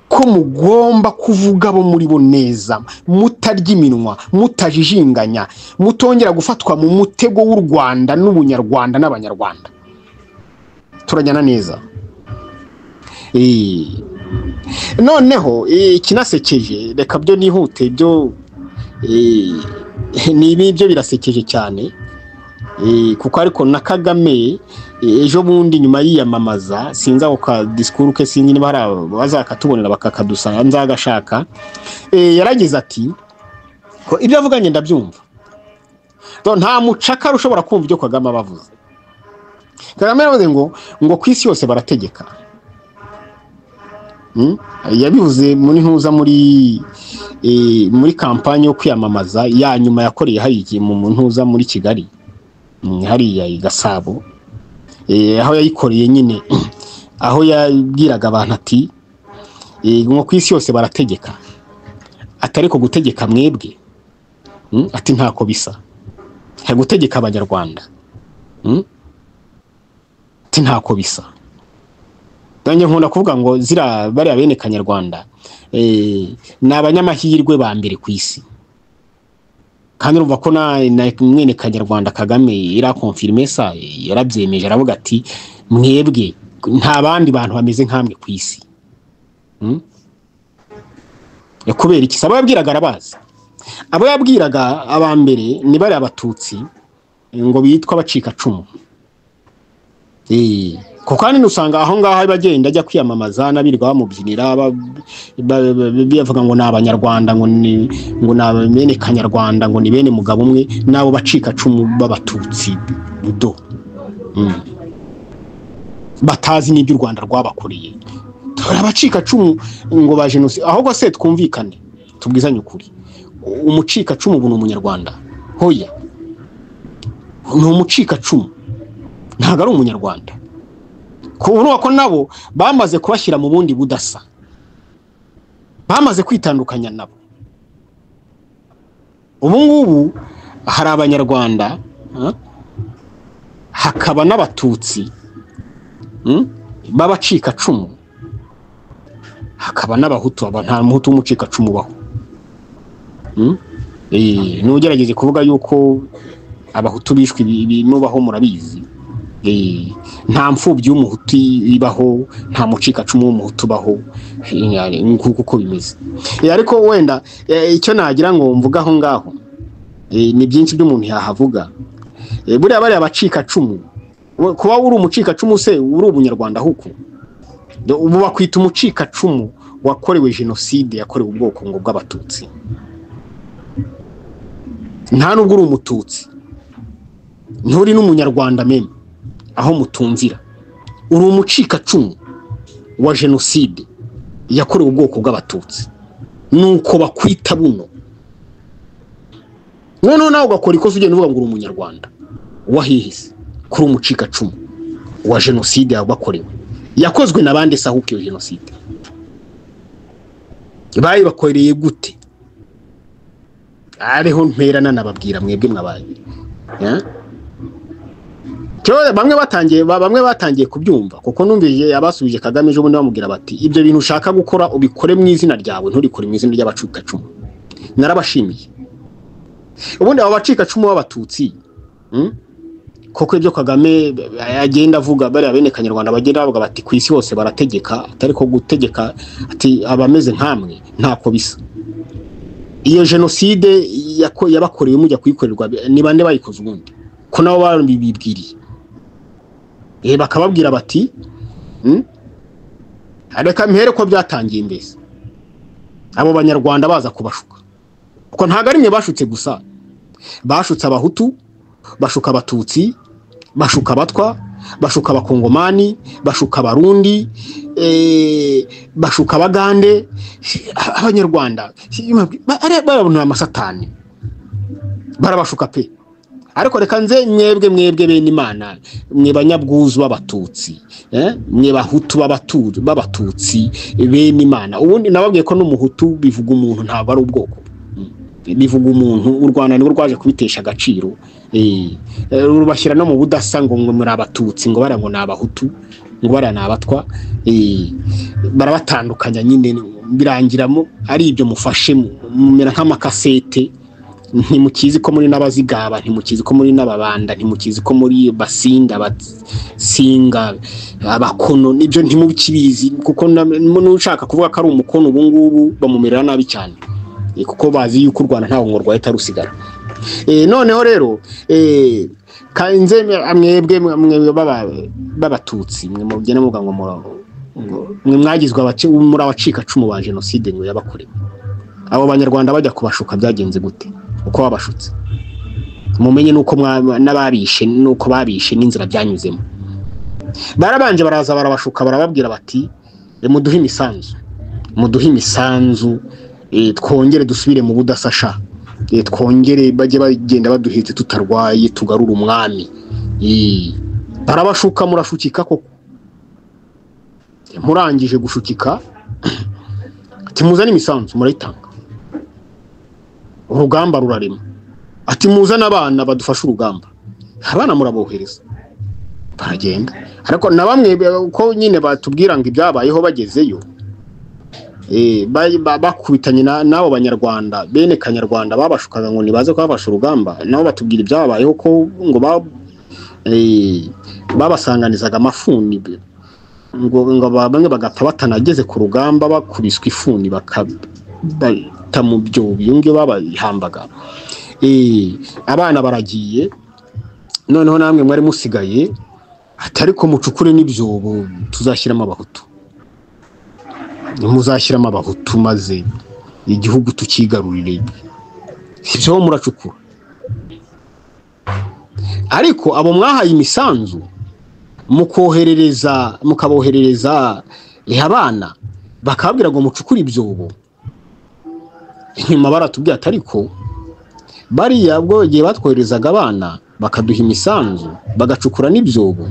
ko mugomba kuvuga bo muri bo neza, mutarya iminwa, mutajijinganya, mutongera gufatwa mu mutego w'u Rwanda n'ubunyarwanda n'abanyarwanda. Turajyana neza. Noneho ikinasekeje, reka byo nihute, byo ni ibyo birasekeje cyane, kuko ariko na Kagame ejo bundi nyuma yiyamamaza, sinza uka discours ke sinzi niba bazakatubonera bakakadusanga nzagashaka, yaragize ati ko ibyo avuganye ndabyumva, nta mucakara ushobora kumva ibyo Kagame bavuze. Kagame yavuze ngo ku isi yose barategeka. Yabivuze muri ntuza muri kampanye yo kwiyamamaza ya nyuma yakoreye hariye mu ntuza muri Kigali, hariya i Gasabo, aho yayikoreye nyine, aho yabwiraga abantu ati ngo ku isi yose barategeka, atari ko gutegeka mwebwe, ati ntako bisa, gutegeka abanyarwanda, ati ntako bisa. Dange nkunda kuvuga ngo zira bari abene Kanyarwanda n'abanyamahirwe ba mbere ku isi, kandi urumva ko na mwene Kanyarwanda Kagame ira confirmer ça, yarabyemeje aravuga ati mwebwe nta bandi bantu bameze nkamwe ku isi. Kubera iki? Saba yabwiraga arabazi, abo yabwiraga abambere ni bari abatutsi ngo bitwa abacika cumu. Kuko kandi nusanga aho ngaho bagenda ajya kwiyamamaza nabirwa bamubyinira bavuga ngo n'abanyarwanda ngo n'abene Kanyarwanda ngo ni bene mugabo umwe nabo bacika cumu b'abatutsi budo, batazi n'ibyo u Rwanda rwabakoreye. Abacika cumu ngo ba genocide, ahubwo se twumvikane tubwizanye ukuri, umucika cumu ubu n'umunyarwanda hoya, ni umucika cumu ntago ari umunyarwanda. Kuvuga ko nabo bamaze kubashyira mu bundi budasa, bamaze kwitandukanya nabo. Ubu ngubu hari abanyarwanda hakaba n'abatutsi babacika cumu, hakaba n'abahutu, nta muhutu w'umucika cumu baho. Nugerageze kuvuga yuko abahutu bishwe bimubaho murabizi, nta mfubyi y'umuhutu ibaho, nta mucika cumu w'umuhutu baho, nguko bimeze. Ariko wenda icyo nagira ngo mvuga aho ngaho ni byinshi by'umuntu yahavuga. Buriya bari abacika cumu, kuba uri umucika cumu se uri umunyarwanda huko, ubu bakwita umucika cumu wakorewe genocide yakorewe ubwoko ngo bw'abatutsi. Nta nubwo uri umututsi, nturi n'umunyarwanda meme, aho mutumvira uri umucika cumu wa genocide yakorewe ubwoko bw'abatutsi, nuko bakwita buno. Noneho nawe ugakora ikosa ugenda uvuga ngo uri umunyarwanda wahihise, kuri umucika cumu wa genocide yabakorewe, yakozwe nabande sahuke yo genocide bayi bakoreye gute? Ariho mperana nababwira mwebwe mwabaye, bamwe batangiye kubyumva, kuko numvije abasubije Kagame ejo bundi bamubwira bati ibyo bintu ushaka gukora ubikore mu izina ryawe, nturikore mu izina ry'abacika cumu. Narabashimiye. Ubundi abo bacika cumu b'abatutsi, koko ibyo Kagame agenda avuga bari abene Kanyarwanda bagenda bavuga bati ku isi hose barategeka, atari ko gutegeka ati abameze nkamwe ntako bisa. Iyo genocide yabakorewe mujya kuyikorerwa ni bande bayikoze ubundi? Ko nabo barabibwiriye. Bakababwira bati areka mpere ko byatangiye mbese abo banyarwanda baza kubashuka, kuko ntago ari mwe bashutse gusa, bashutse abahutu, bashuka abatutsi, bashuka abatwa, bashuka abakongomani, bashuka abarundi, bashuka abagande, abanyarwanda barabona amasatani barabashuka pe. Ariko reka nze mwebwe bene Imana, mwe banyabwuzu b'abatutsi, mwe bahutu b'abatutsi bene Imana. Ubundi nababwiye ko n'umuhutu bivuga umuntu, ntabwo ari ubwoko, bivuga umuntu. U Rwanda niwe rwaje kubitesha agaciro, rubashyira no mu budasa ngo muri abatutsi, ngo bara ngo nabahutu, ngo bara nabatwa, barabatandukanya nyine, birangiramo ari ibyo mufashe mumera nk'amakasete. Ntimukizi ko muri n'abazigaba, ntimukizi ko muri n'ababanda, ntimukizi ko muri basinda, basinga, abakono, nibyo ntimubikibizi, kuko nushaka kuvuga ko ari umukono ubu ngubu bamumerera nabi cyane, kuko bazi yuko u Rwanda ntawo ngo rwahita rusigara. Noneho rero kanze mwebwe b'abatutsi, mwe mugena muvuga ngo mwe mwagizwe muri abacika cumu ba genocide ngo yabakorewe. Abo banyarwanda bajya kubashuka byagenze gute? Uko babashutse mumenye nuko n'ababishe nuko babishe n'inzira byanyuzemo. Barabanje baraza barabashuka barababwira bati muduhe imisanzu twongere dusubire mu budasasha, twongere bajye bagenda baduhetse tutarwaye tugarura umwami. Barabashuka murashukika koko, murangije gushukika ati muzane imisanzu murayitanga, urugamba rurarema. Ati muzane abana badufasha urugamba, abana murabohereza baragenda. Ariko na bamwe ko nyine batubwira ngo ibyabayeho bagezeyo bakubitanye nabo banyarwanda bene kanyarwanda babashukaga ngo nibaze ko babasha urugamba, nabo batubwira ibyabayeho ko ngo babasanganizaga amafuni ngo bamwe bagapfa batanageze ku rugamba bakubiswe ifuni bakabata mu byobo yunge babahambaga. Abana baragiye, noneho namwe mwari musigaye atari ko mucukure n'ibyobo tuzashyiramo abahutu, muzashyiramo abahutu maze igihugu tukigarurire. Ibyo muracukura. Ariko abo mwahaye imisanzu mukaboherereza abana bakabwira ngo mucukure ibyobo, inyuma baratubwiye atari ko bariya bwo igihe batwoherezaga abana bakaduha imisanzu bagacukura n'ibyobo,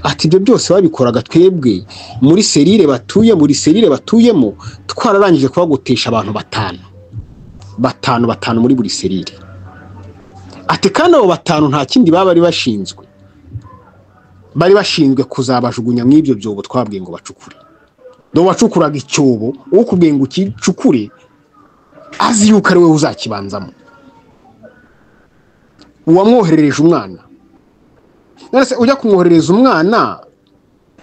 ati ibyo byose babikoraga twebwe muri serire batuyemo twararangije kubagotesha abantu batanu muri buri serire. Ati kandi abo batanu nta kindi bari bashinzwe kuzabajugunya mw'ibyo byobo twabwiye ngo bacukure. Do wacukuraga icyobo ukubwiye ngo ukicukure azi yuko ari we uzakibanzamo, uwamwoherereje umwana. None se ujya kumwoherereza umwana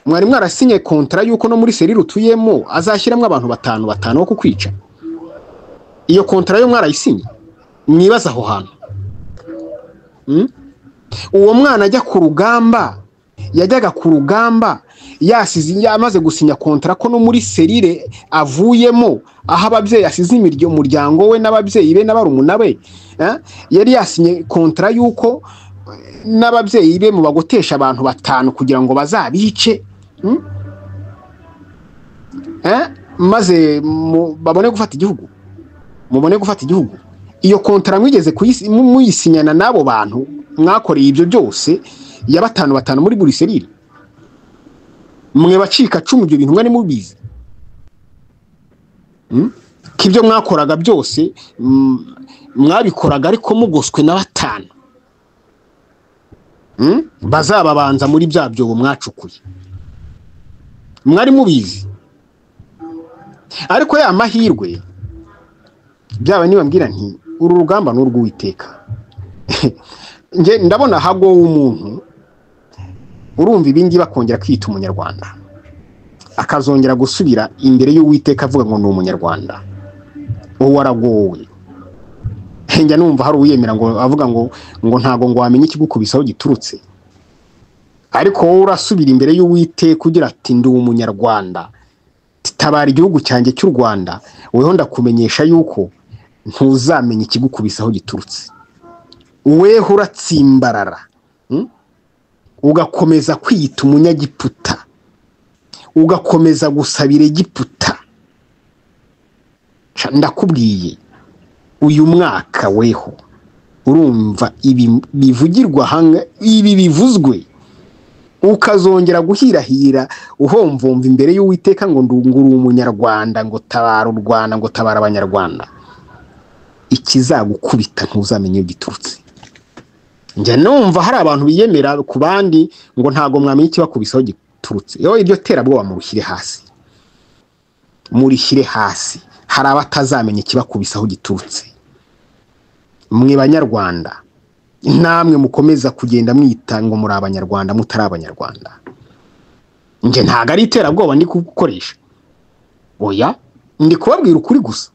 mwari mwarasinye kontra yuko no muri serire utuyemo azashyiramo abantu batanu wo kukwica? Iyo kontra yo mwarayisinye? Mwibaza aho hantu. Uwo mwana ajya ku rugamba, yajyaga ku rugamba yamaze gusinya kontra ko no muri serire avuyemo, aho ababyeyi asize umuryango we n'ababyeyi be n'abarumuna be, yari yasinye kontra yuko n'ababyeyi be mu bagotesha abantu batanu kugira ngo bazabice, maze babone gufata igihugu, mubone gufata igihugu. Iyo kontra mwigeze muyisinyana n'abo bantu mwakoreye ibyo byose ya batanu muri buri serire? Mwe bacika cumu ibyo bintu mwari mubizi? Kibyo mwakoraga byose mwabikoraga ariko mugoswe na batanu bazababanza muri bya byobo mwacukuye, mwari mubizi. Ariko ya mahirwe byaba niba mbwira nti uru rugamba n'urw'Uwiteka. Nge ndabona hago umuntu urumva ibindi bakongera kwita umunyarwanda, akazongera gusubira imbere y'Uwiteka avuga ngo ni umunyarwanda, uwo waragowe. Njya numva hari uyemera ngo avuga ngo ntago ngo wamenye ikigukubisaho giturutse. Ariko wowe urasubira imbere y'Uwiteka kugira ati ndi umunyarwanda, tabara igihugu cyanjye cy'u Rwanda, weho ndakumenyesha yuko ntuzamenye ikigukubisaho giturutse. Weho uratsimbarara ugakomeza kwita umunyagiputa, ugakomeza gusabira Egiputa. Ndakubwiye uyu mwaka weho urumva ibi bivugirwa hanga, ibi bivuzwe ukazongera guhirahira uhomvomva imbere y'Uwiteka ngo ndunguru umunyarwanda, ngo tabara u Rwanda, ngo tabara abanyarwanda, ikizagukubita ntuzamenye iyo giturutse. Njya numva hari abantu biyemera ku bandi ngo ntago mwamenye ikibakubisaho giturutse. Yo ibyo terabwoba murushyire hasi, murushyire hasi. Hari abatazamenye ikibakubisaho giturutse. Mwe banyarwanda namwe mukomeza kugenda mwita ngo muri abanyarwanda mutari abanyarwanda. Nje ntago ari terabwoba ndi gukoresha, oya ndi kubabwira ukuri gusa.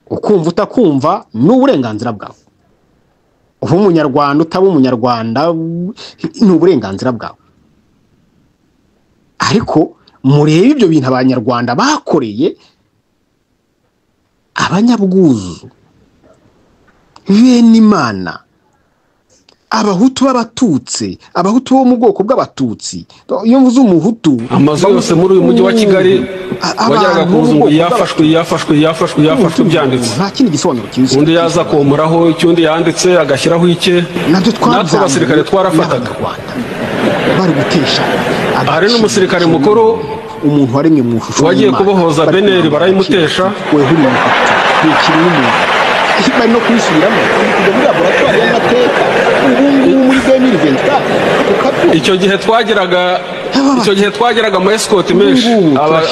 Ukumva utakumva n'uburenganzira bwawe. Ubu umunyarwanda utaba umunyarwanda n'uburenganzira bwawe. Ariko murebe ibyo bintu abanyarwanda bakoreye abanyabwuzu bene Imana abahutu b'abatutsi, abahutu bo mu bwoko bw'abatutsi. Iyo mvuze umuhutu, amazu yose muri uyu mujyi wa Kigali wageraga kuvuza ngo yafashwe byanditse, nta kindi gisobanuro cyuzuye. undi yaza komoraho icyundi yanditse agashyiraho icye. natwe abasirikare twarafataga bari gutesha. hari n'umusirikare mukuru umuntu waremye mu shusho wagiye kubohoza Beneri barayimutesha. wehuri bari no kwisubiramo kujya muri laboratoire y'amateka ubu muri 2024. icyo gihe twageraga ama escort menshi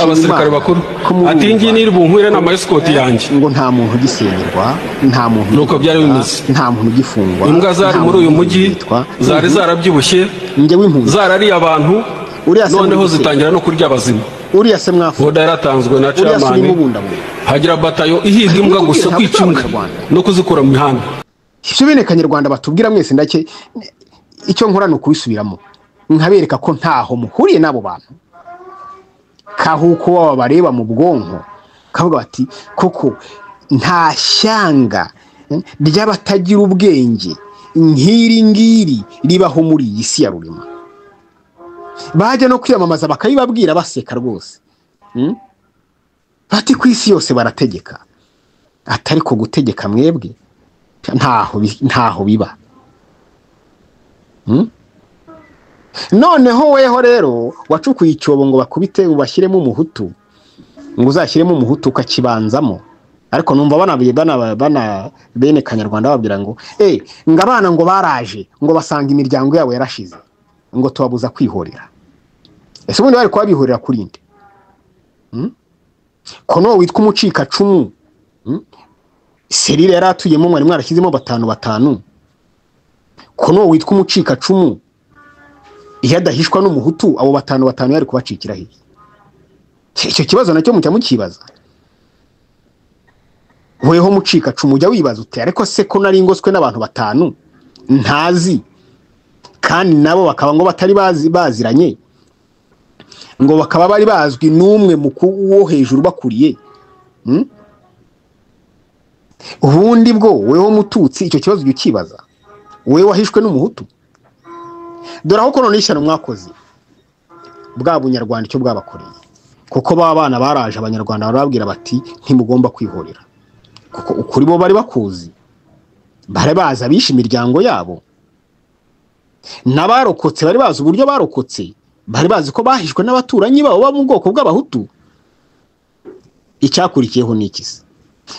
abasirikare bakuru ati ngi niri bunkwire na ama escort yanjye ngo nta muntu gisengerwa, nta muntu nuko byari bimeze, nta muntu gifungwa. imbwa zari muri uyu mujyi zari zarabyibushye, zarariye abantu, noneho zitangira no kurya abazima. uriya se mwafu voda yaratanzwe na chairman, hagira batayo ihiga imbwa gusa, kwica imbwa no kuzikura mu mihanda. Ibyo bene Kanyarwanda batubwira mwese ndake icyo nkora no kubisubiramo nkabereka ko ntaho muhuriye nabo bantu, kahuko waba bareba mu bwonko kavuga bati koko nta shyanga ry'abatagira ubwenge nk'iri ngiri ribaho muri iyi si ya rurema. Bajya no kwiyamamaza bakayibabwira baseka rwose, bati ku isi yose barategeka, atari ko gutegeka mwebwe ntaho biba. Noneho weho rero wacukuye icyobo ngo bakubite ubashyiremo umuhutu, ngo uzashyiremo umuhutu ukakibanzamo. Ariko numva bana bene Kanyarwanda babwira ngo ngo abana ngo baraje ngo basanga imiryango yabo yarashize ngo tubabuza kwihorera. Ese ubundi bari kwabihorera kuri nde? Kono witwa umucika cumu, serire yaratuyemo mwari mwarashyizemo 5 kono witwa umucika cumu iyo adahishwa n'umuhutu abo 5 yari kubacikira he? Icyo kibazo nacyo mujya mukibaza. Weho mucika cumu ujya wibaza uti ariko se ko nari ngoswe n'abantu 5 ntazi kandi nabo bakaba ngo batari baziranye, ngo bakaba bari bazwi n'umwe wo hejuru bakuriye. Ubundi bwo weho mututsi icyo kibazo ukibaza, wewe wahishwe n'umuhutu. Dore aho none ishyano mwakoze bwa bunyarwanda icyo bwabakoreye, kuko bana baraje abanyarwanda barababwira bati ntimugomba kwihorera, kuko ukuri bo bari bakuzi, bari baza bisha imiryango yabo, n'abarokotse bari bazi uburyo barokotse, bari bazi ko bahishwe n'abaturanyi babo mu bwoko bw'abahutu. Icyakurikiyeho n'ikisi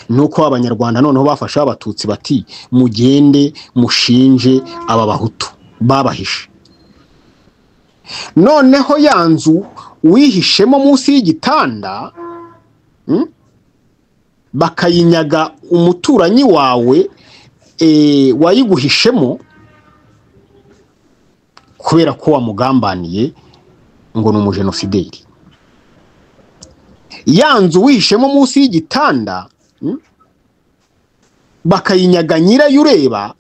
nuko abanyarwanda noneho bafashe abatutsi bati mugende mushinje aba bahutu babahishe. Noneho yanzu wihishemo munsi y'igitanda bakayinyaga umuturanyi wawe wayiguhishemo kubera ko wamugambaniye ngo n'umujenosideri. Yanzu wihishemo munsi y'igitanda bakayinyaga nyirayo ureba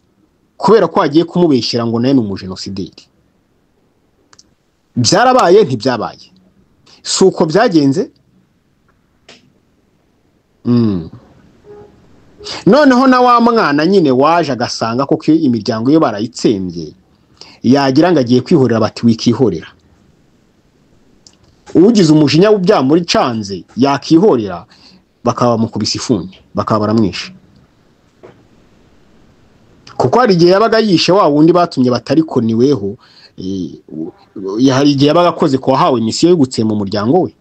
kubera ko agiye kumubeshyira ngo naye n'umujenosideri. Byarabaye ntibyabaye? Suko byagenze? Noneho na wa mwana nyine waje agasanga ko imiryango yo barayitsembye, yagira ngo agiye kwihorera bati wikihorera. Ugize umujinya w'ubya muri canze yakihorera bakaba mukubise ifuni, bakaba baramwishe. Kuko hari igihe yabaga yishe wa wundi batumye batari ko niweho, hari igihe yabaga akoze ko wahawe misiyo yo gutsemba umuryango we,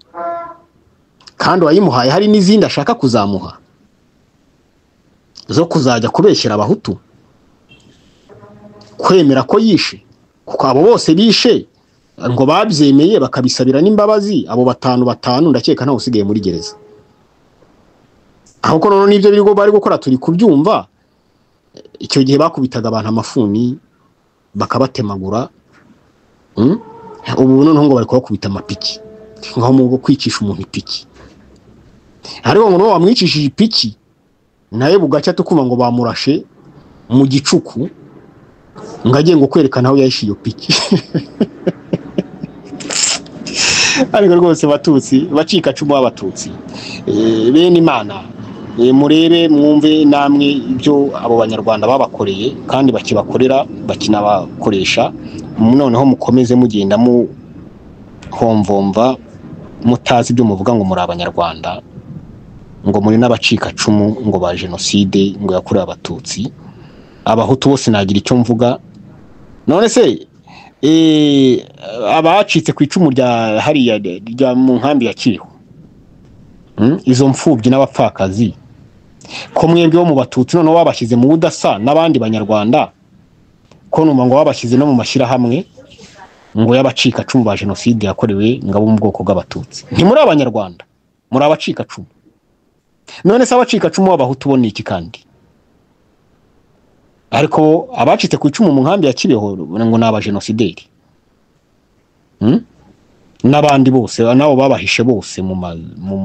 kandi wayimuhaye hari n'izindi ashaka kuzamuha zo kuzajya kubeshyira abahutu, kwemera ko yishe. Kuko abo bose bishe ngo babyemeye bakabisabira n'imbabazi, abo 5 ndakeka ntawe usigaye muri gereza. Ahubwo none nibyo birigo bari gukora turi kubyumva. Icyo gihe bakubitaga abantu amafuni bakabatemagura, ubu noneho ngo bari kubakubita amapiki ngaho mu kwicisha umuntu ipiki. Ariko ngo wamwicishije ipiki naye bugaca tukumva ngo bamurashe mu gicuku ngagiye ngo kwerekana aho yahishe iyo piki. Ariko rwose batutsi bacika cumu w'abatutsi bene Imana murebe mwumve namwe ibyo abo banyarwanda babakoreye kandi bakibakorera bakinabakoresha, noneho mukomeze mugenda mu homvomva mutazi ibyo muvuga ngo muri abanyarwanda, ngo muri n'abacika cumu, ngo ba jenoside ngo yakorewe abatutsi. Abahutu bose nagira icyo mvuga. None se abacitse ku icumu rya hariya rya mu nkambi ya Kibeho, izo mfubyi n'abapfakazi, ko mwebwe bo mu batutsi none wabashyize mu budasa n'abandi banyarwanda, ko numva ngo wabashyize no mu mashyirahamwe ngo y'abacika cumu ba jenoside yakorewe ngabo mu bwoko bw'abatutsi. Ntimuri abanyarwanda, muri abacika cumu. None se abacika cumu w'abahutu bo ni iki kandi? Ariko abacitse ku icumu mu nkambi ya Kibeho ngo ni abajenosideri. N'abandi bose nabo babahishe bose mu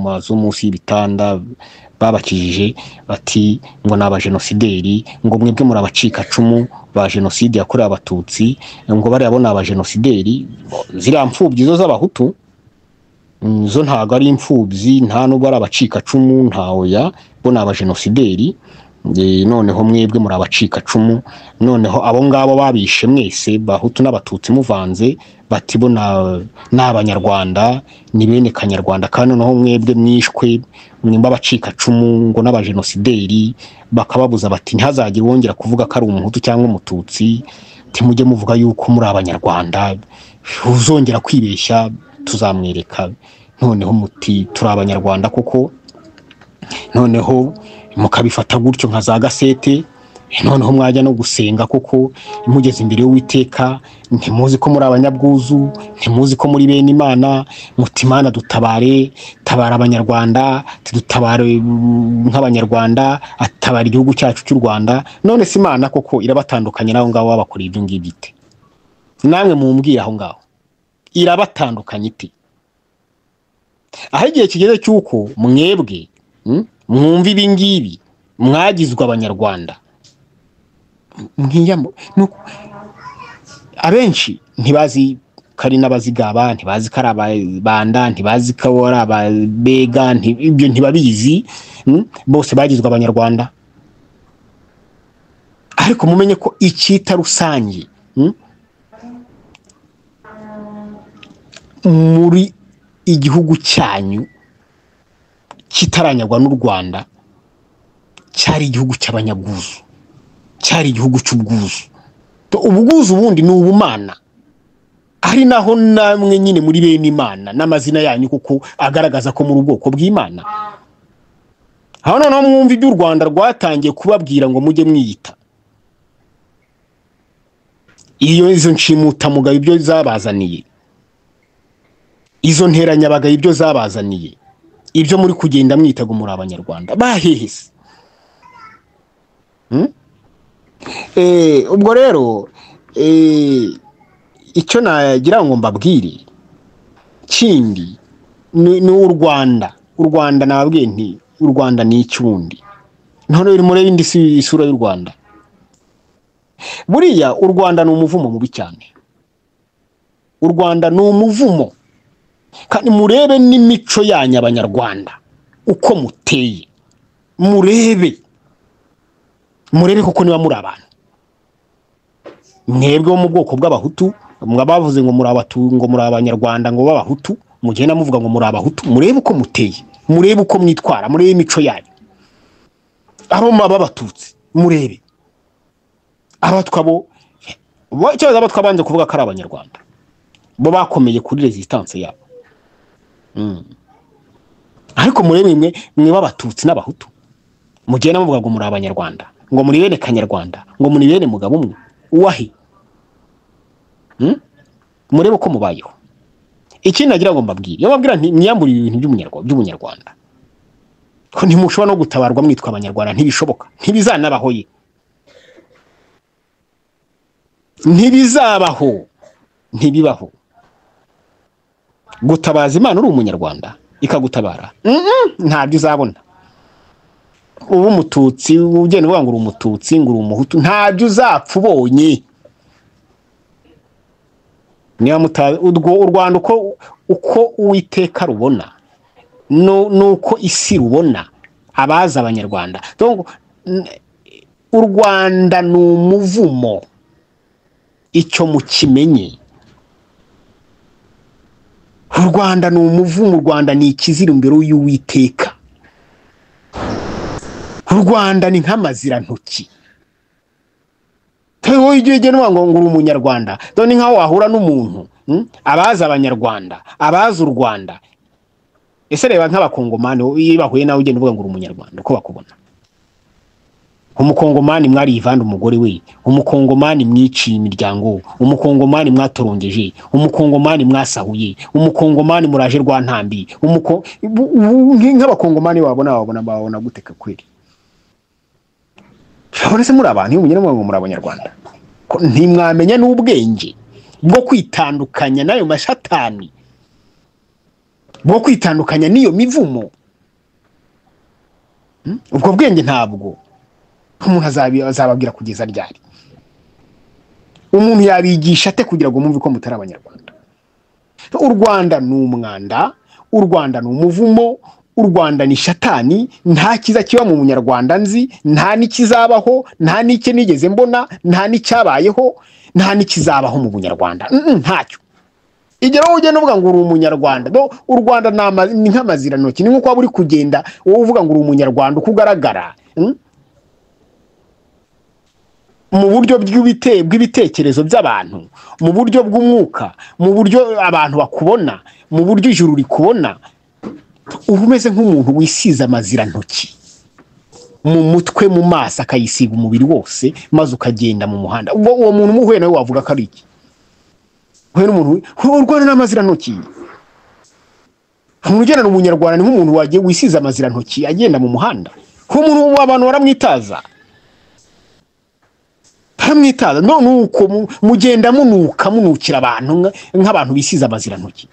mazu munsi y'ibitanda, babakijije bati ngo ni abajenosideri, ngo mwebwe muri abacika cumu ba jenoside yakorewe abatutsi, ngo bari abona abajenosideri. Ziriya mfubyi zo z'abahutu zo ntago ari imfubyi, nta nubwo ari abacika cumu, ntaoya bo ni abajenosideri. Noneho mwebwe muri abacika cumu, noneho abo ngabo babishe mwese bahutu n'abatutsi muvanze, bati bo n'abanyarwanda, ni bene kanyarwanda, kandi noneho mwebwe mwishwe mwimba abacika cumu ngo n'abajenosideri, bakababuza bati ntihazagire wongera kuvuga ko ari umuhutu cyangwa umututsi, timujye muvuga yuko muri abanyarwanda, uzongera kwibeshya tuzamwereka. Noneho muti turi abanyarwanda koko, noneho mukabifata gutyo nka za gasete. Noneho mwajya no gusenga koko mugeze imbere y'Uwiteka, ntimuzi ko muri abanyabwuzu, ntimuzi ko muri bene Imana, mutimana dutabare, tabara abanyarwanda, tudutabare nk'abanyarwanda, atabara igihugu cyacu cy'u Rwanda. None se Imana koko irabatandukanye naho ngaho babakoreye ibyo ngibyo ite? Namwe mumbwira aho ngaho irabatandukanye ite? Aho igihe kigeze cyuko mwebwe mwumva ibi ngibi mwagizwe abanyarwanda, abenshi ntibazi kari n'abazigaba, ntibazi ko ari ababanda, ntibazi ko ari ababega, ibyo ntibabizi. Bose bagizwe abanyarwanda. Ariko mumenye ko icyita rusange muri igihugu cyanyu kitaranyagwa n'u Rwanda cyari igihugu cy'abanyabwuzu, cyari igihugu cy'ubwuzu. Ubwuzu ubundi ni ubumana, ari naho namwe nyine muri bene Imana n'amazina yanyu kuko agaragaza ko muri ubwoko bw'Imana. Aho noneho mwumva iby'u Rwanda rwatangiye kubabwira ngo mujye mwiyita, iyo izo nshimutamugayo ibyo zabazaniye, izo nteranyabagayo ibyo zabazaniye, ibyo muri kugenda mwitaga muri abanyarwanda bahehese. Ubwo rero icyo nagira ngo mbabwire kindi ni u Rwanda nababwiye nti u Rwanda ni icyundi. None uri muri indi isura y'u Rwanda. Buriya u Rwanda ni umuvumo mubi cyane. U Rwanda ni umuvumo. Kandi murebe n'imico yanyu abanyarwanda uko muteye, murebe kuko niba muri abantu. Mwebwe wo mu bwoko bw'abahutu, mwabavuze ngo muri ngo muri abanyarwanda ngo b'abahutu, mugenda muvuga ngo muri abahutu, murebe uko muteye, murebe uko mwitwara, murebe imico yanyu. Abo mwababatutsi murebe abatwa bo cyaza abatwa banze kuvuga ko ari abanyarwanda, bo bakomeye kuri resistance yabo. Ariko murebe mwe b'abatutsi n'abahutu, mugenda muvuga ngo muri abanyarwanda, ngo muri bene kanyarwanda, ngo muri bene mugabo umwe uwahe. Murebe uko mubayeho. Iki nagira ngo mbabwire, yo babwira nti mwiyambura ibintu by'umunyarwanda, ko ntimushobora no gutabarwa mwitwa abanyarwanda, ntibishoboka, ntibizanabaho ye, ntibizabaho, ntibibaho. Gutabaza Imana uri umunyarwanda ikagutabara, ntabyo uzabona. Ubu mututsi ugenda uvuga ngo uri umututsi, ngo uri umuhutu, ntabyo uzapfa ubonye. Niba u Rwanda uko Uwiteka rubona, nuko isi rubona, abaza abanyarwanda. Donc u Rwanda ni umuvumo, icyo mukimenye. U Rwanda ni umuvumo, u Rwanda ni ikizira imbere y'Uwiteka. U Rwanda ni nk'amazirantoki. Wowe igihe ugena ngo uri umunyarwanda, dore nkaho wahura n'umuntu abaza abanyarwanda, abaza u Rwanda. Ese reba nk'abakongomani iyo bahuye nawe ugenda uvuga ngo uri umunyarwanda, uko bakubona? Umukongomani mwari ivanda umugore we, umukongomani mwiciye imiryango, umukongomani mwatorongeje, umukongomani mwasahuye, umukongomani muraje rwa ntambi, nk'abakongomani babona guteka kweli. Uretse muri abantu iyo munyene ngo muri abanyarwanda, ntimwamenya n'ubwenge bwo kwitandukanya nayo mashatani, bwo kwitandukanya niyo mivumo. Ubwo bwenge ntabwo umuntu azababwira kugeza ryari. Umuntu yabigisha ate kugira ngo mumve ko mutari abanyarwanda? U Rwanda ni umwanda, u Rwanda ni umuvumo, u Rwanda ni shatani. Nta kiza kiba mu munyarwanda nzi, nta nikizabaho, nta nike nigeze mbona, nta nicyabayeho, nta nikizabaho mu bunyarwanda. Ntacyo. Igero ugenda uvuga ngo uri umunyarwanda, u Rwanda ni nk'amazirantoki. Ni nkuko waba uri kugenda wowe uvuga ngo uri umunyarwanda uko ugaragara mu buryo bw'ibitekerezo by'abantu, mu buryo bw'umwuka, mu buryo abantu bakubona, mu buryo ijuru rikubona. Uba umeze nk'umuntu wisize amazirantoki mu mutwe, mu maso, akayisiga umubiri wose, maze ukagenda mu muhanda. Uwo muntu umuhuye nawe wavuga ko ari iki? Uhuye n'umuntu u Rwanda n'amazirantoki. Umuntu ugenda umunyarwanda ni nk'umuntu wagiye wisize amazirantoki agenda mu muhanda. Uwo muntu abantu baramwitaza. Baramwitaza. Nuko mugenda munukira abantu nk'abantu bisize amazirantoki.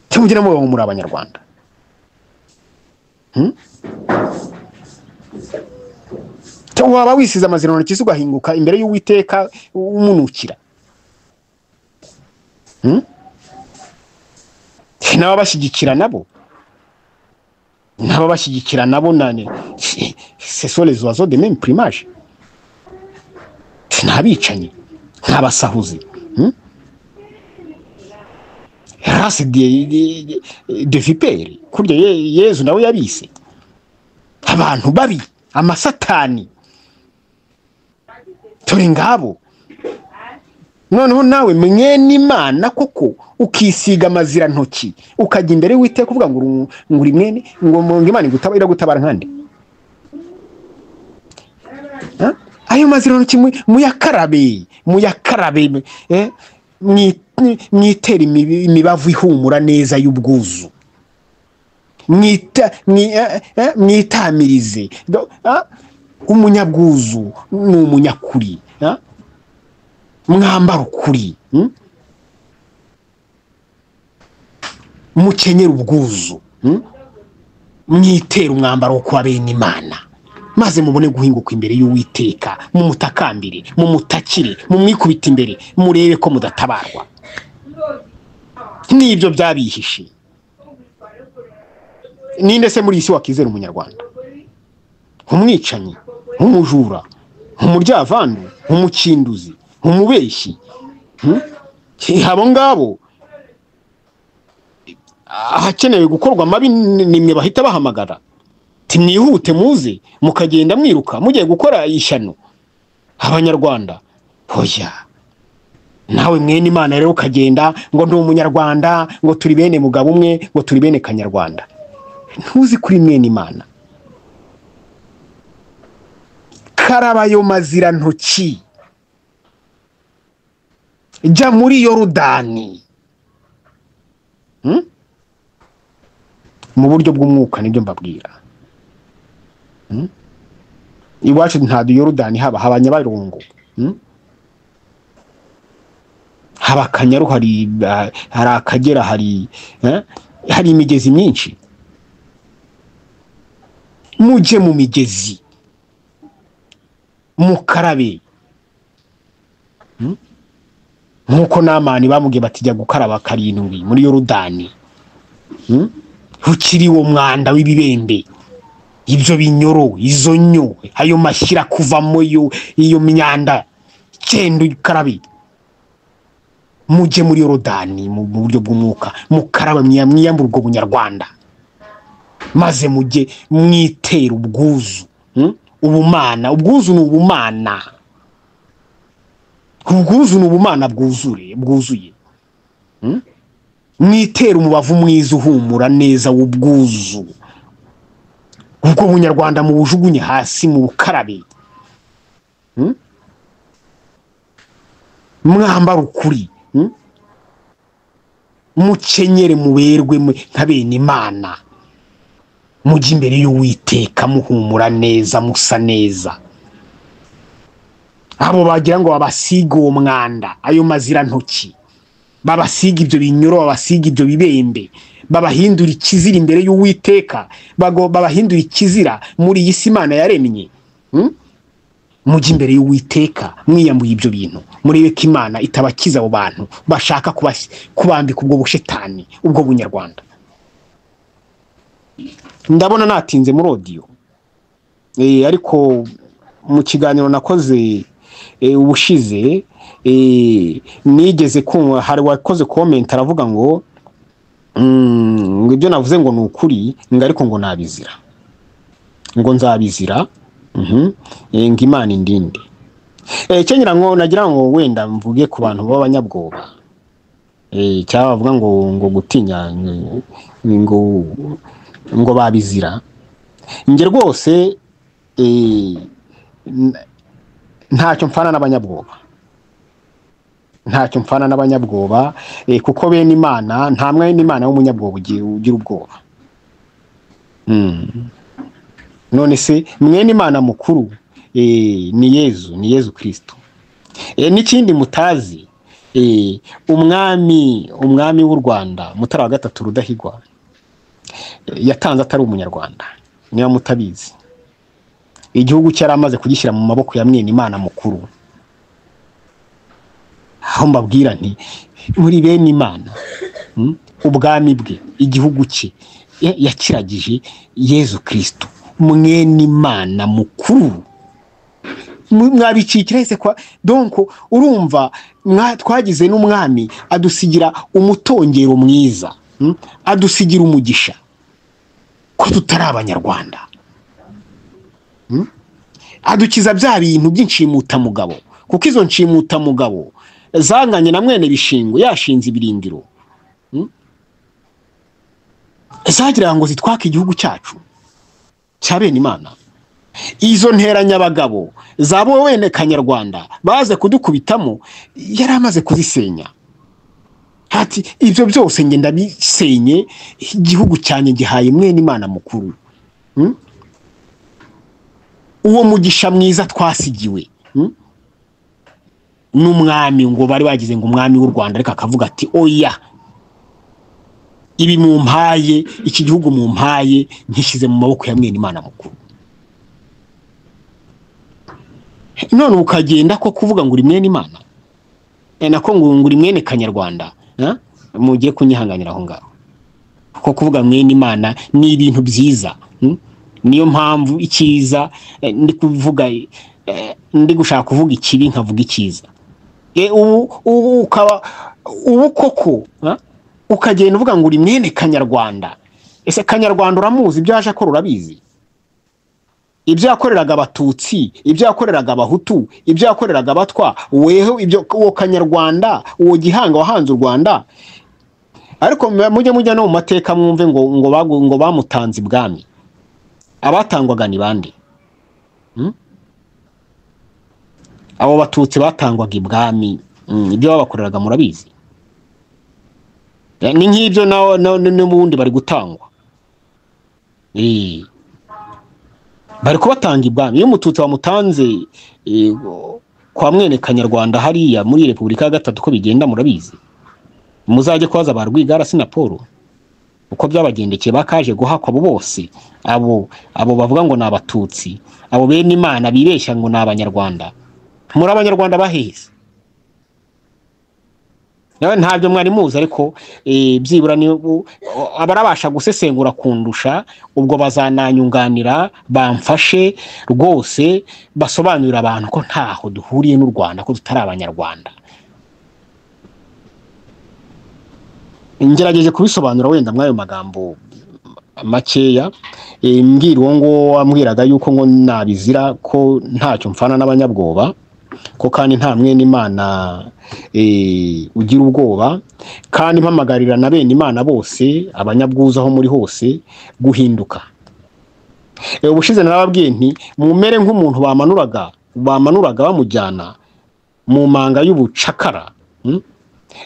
Cyamugera mu muri abanyarwanda. Waba wisize amazirantoki ugahinguka imbere y'Uwiteka umunukira. Naba bashyigikira nabo. Nane. Ce sont les oiseaux de même plumage. Ntabicanyi, ntabasahuzi. Race de vipere. Kurya Yezu nawe yabise abantu babi, amasatani. Turi ngabo. Noneho nawe mwene Imana koko ukisiga amazirantoki ukajya imbere y'Uwiteka kuvuga ngo uri mwene, ngo Imana gutabara nkande. Ayo mazirantoki muyakarabe, mwitera imibavu ihumura neza y'ubwuzu. Mwitamirize. Umunyabwuzu ni umunyakuri. Mwambara ukuri. Mukenyera ubwuzu. Mwitera umwambaro wo kuba bene Imana, maze mubone guhinguka imbere y'Uwiteka, mu mutakambire, mu mutakire, mu mwikubita imbere, murebe ko mudatabarwa. Nibyo byabihishe. Ninde se muri isi wakizera umunyarwanda? Umwicanyi, umujura, umuryavandu, umukinduzi, umubeshyi. Habo ngabo hakenewe gukorwa mabi nimwe bahita bahamagara. Timwihute muze mukagenda mwiruka mugiye gukora ishyano abanyarwanda. Hoya nawe mwene Imana rero ukagenda ngo ndi umunyarwanda, ngo turi bene mugabo umwe, ngo turi bene kanyarwanda. Ntuzi kuri mwene Imana. Karabayo mazirantoki, jya muri Yorodani. Mu buryo bw'umwuka nibyo mbabwira. Iwacu nta Yorodani haba Nyabarongo. Haba Akanyaru, hari Akagera, hari imigezi myinshi. Mujye mu migezi mukarabe. Nkuko Namani bamubwiye batijya gukaraba karindwi muri Yorodani. Ukiri wo mwanda w'ibibembe. ibyo binyoro, izo nyo, ayo mashyira kuvamo iyo myanda, cyenda ukarabe, mujye muri Yorodani mu buryo bw'umwuka, mukaraba mwiyambura ubwo bunyarwanda, maze mujye mwitera ubwuzu, ubumana. Ubwuzu ni ubumana, ubwuzu ni ubumana bwuzuye, mwitera umubavu mwiza uhumura neza w'ubwuzu. Ubwo bunyarwanda mu bujugunye hasi, mu bukarabe, mwambara ukuri, mukenyere muberwe nka bene Imana, mujye imbere y'Uwiteka muhumura neza, musa neza. Abo bagira ngo babasiga uwo mwanda, ayo mazira ntoki, babasiga ibyo binyoro, babasiga ibyo bibembe, babahindura ikizira imbere y'Uwiteka, babahindura ikizira muri iyi si Imana yaremye. Mujye imbere y'Uwiteka mwiyambuye ibyo bintu, murebe ko Imana itabakiza abo bantu bashaka kubambika ubwo bushetani, ubwo bunyarwanda. Ndabona natinze muri audio, ariko mu kiganiro nakoze ubushize, nigeze kumva hari wakoze comment aravuga ngo ibyo navuze ngo nukuri, ngo ariko ngo nabizira, ngo nzabizira, ngo Imana indinde. Cyenyira ngo nagira ngo wenda mvuge ku bantu b'abanyabwoba, cyaba bavuga ngo gutinya ngo babizira. Nge rwose ntacyo mfana n'abanyabwoba, ntacyo mfana n'abanyabwoba, kuko bene Imana, nta mwene Imana w'umunyabwoba ugira ubwoba. None se mwene Imana mukuru ni Yezu Kristo. N'ikindi mutazi, umwami w'u Rwanda Mutara wa III Rudahigwa yatanze atari umunyarwanda, niba mutabizi. Igihugu cyari amaze kugishyira mu maboko ya mwene Imana mukuru. Aho mbabwira nti muri bene Imana, ubwami bwe, igihugu cye yakiragije Yezu Kristo, mwene Imana mukuru. Mwabicikira ese kwa donc urumva twagize n'umwami adusigira umutongero mwiza, adusigira umugisha ko tutari abanyarwanda, adukiza bya bintu by'inshimuta mugabo, kuko izo nshimuta mugabo zanganye na mwene Bishingwe yashinze ibirindiro, zagira ngo zitwaka igihugu cyacu cya bene Imana. Izo nteranyabagabo zabo wene Kanyarwanda baze kudukubitamo, yari amaze kuzisenya. Hati ibyo byose nge ndabisenye, igihugu cyane gihaye mwene Imana mukuru, uwo mugisha mwiza twasigiwe n'umwami. Ngo bari bagize ngo umwami w'u Rwanda, ariko akavuga ati oya, ibi mumpaye, iki gihugu mumpaye nkishyize mu maboko ya mwene Imana mukuru. None ukagenda ko kuvuga ngo uri mwene Imana, nako ngo uri mwene Kanyarwanda, mugiye kunyihanganira aho ngaho, ko kuvuga mwene Imana ni ibintu byiza. Niyo mpamvu icyiza ndi kuvuga, ndi gushaka kuvuga ikibi nkavuga icyiza. Ubu koko ukagenda uvuga ngo uri mwene Kanyarwanda. Ese Kanyarwanda uramuzi? Ibyo yaje akora urabizi? Ibyo yakoreraga Abatutsi, ibyo yakoreraga Abahutu, ibyo yakoreraga Abatwa, weho ibyo uwo Kanyarwanda, uwo gihanga wahanze u Rwanda. Ariko mujya no mu mateka mwumve ngo bamutanze ibwami. Abatangwaga ni bande? Abo Batutsi batangwaga ibwami, ibyo babakoreraga murabizi? Ni nk'ibyo n'ubundi bari gutangwa. Bari kubatanga ibwami. Iyo Umututsi wamutanze kwa mwene Kanyarwanda hariya muri Repubulika ya Gatatu ko bigenda murabizi? Muzajye kwaza ba Rwigara na Paul uko byabagendekeye, bakaje guhakwa abo bose, abo bavuga ngo ni Abatutsi, abo bene Imana bibeshya ngo ni Abanyarwanda. Muri Abanyarwanda baheze, ntabyo mwari muzi ariko byibura ni abarabasha gusesengura kundusha ubwo bazananyunganira bamfashe rwose basobanurira abantu ko ntaho duhuriye n'u Rwanda ko tutari abanyarwanda. Ngerageje kubisobanura wenda mwayo magambo makeya mbwira uwo ngo ambwiraga yuko ngo nabizira ko ntacyo mfana n'abanyabwoba ko kandi nta mwene Imana ugira ubwoba kandi mpamagarira na bene Imana bose abanyabwuza aho muri hose guhinduka. Ubushize narababwiye nti mumere nk'umuntu bamanuraga bamujyana mu manga y'ubucakara.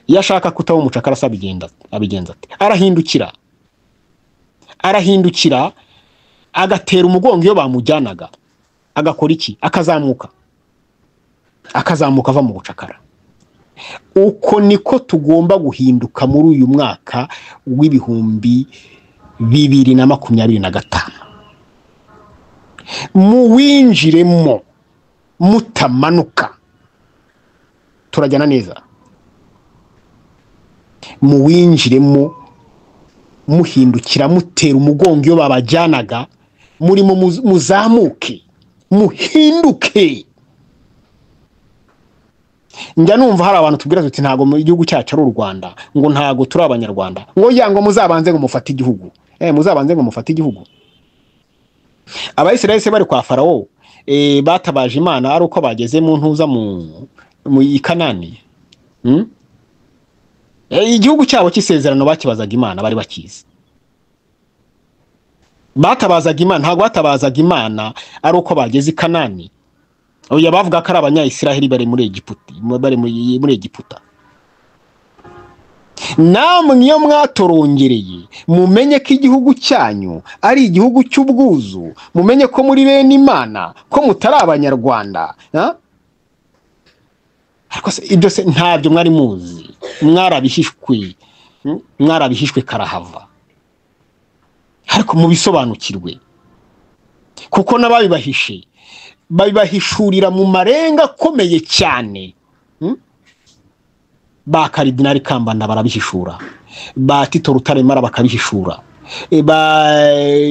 Iyo ashaka kutaba umucakara abigenza ati arahindukira agatera umugongo iyo bamujyanaga agakora iki akazamuka ava mu bucakara. Uko niko tugomba guhinduka muri uyu mwaka w'ibihumbi 2025 muwinjiremo mutamanuka turajyana neza, muwinjiremo muhindukira mutera umugongo iyo babajyanaga murimo muzamuke muhinduke. Njya numva hari abantu tubwira tuti ntago mu gihugu cyacu ari u Rwanda ngo ntago turi abanyarwanda ngo yango muzabanze ngo mufate igihugu muzabanze ngo mufate igihugu. Abayisirayeli bari kwa Farawo batabaje Imana ari uko bageze mu ntuza mu Kanani. Igihugu cyabo cy'isezerano bakibazaga Imana bari bakizi. Batabazaga Imana ntago batabazaga Imana ari uko bageze Kanani. Oya bavuga ko ari abanyayisiraheli bari muri Egiputa. Namwe iyo mwatorongereye mumenye ko igihugu cyanyu ari igihugu cy'ubwuzu, mumenye ko muri bene Imana ko mutari abanyarwanda. Ariko ibyo se ntabyo mwari muzi, mwarabihishwe karahava. Ariko mubisobanukirwe kuko nababibahishe babibahishurira mu marenga akomeye cyane. Ba Karidinali Kambanda barabihishura, ba Tito Rutaremara bakabihishura, ba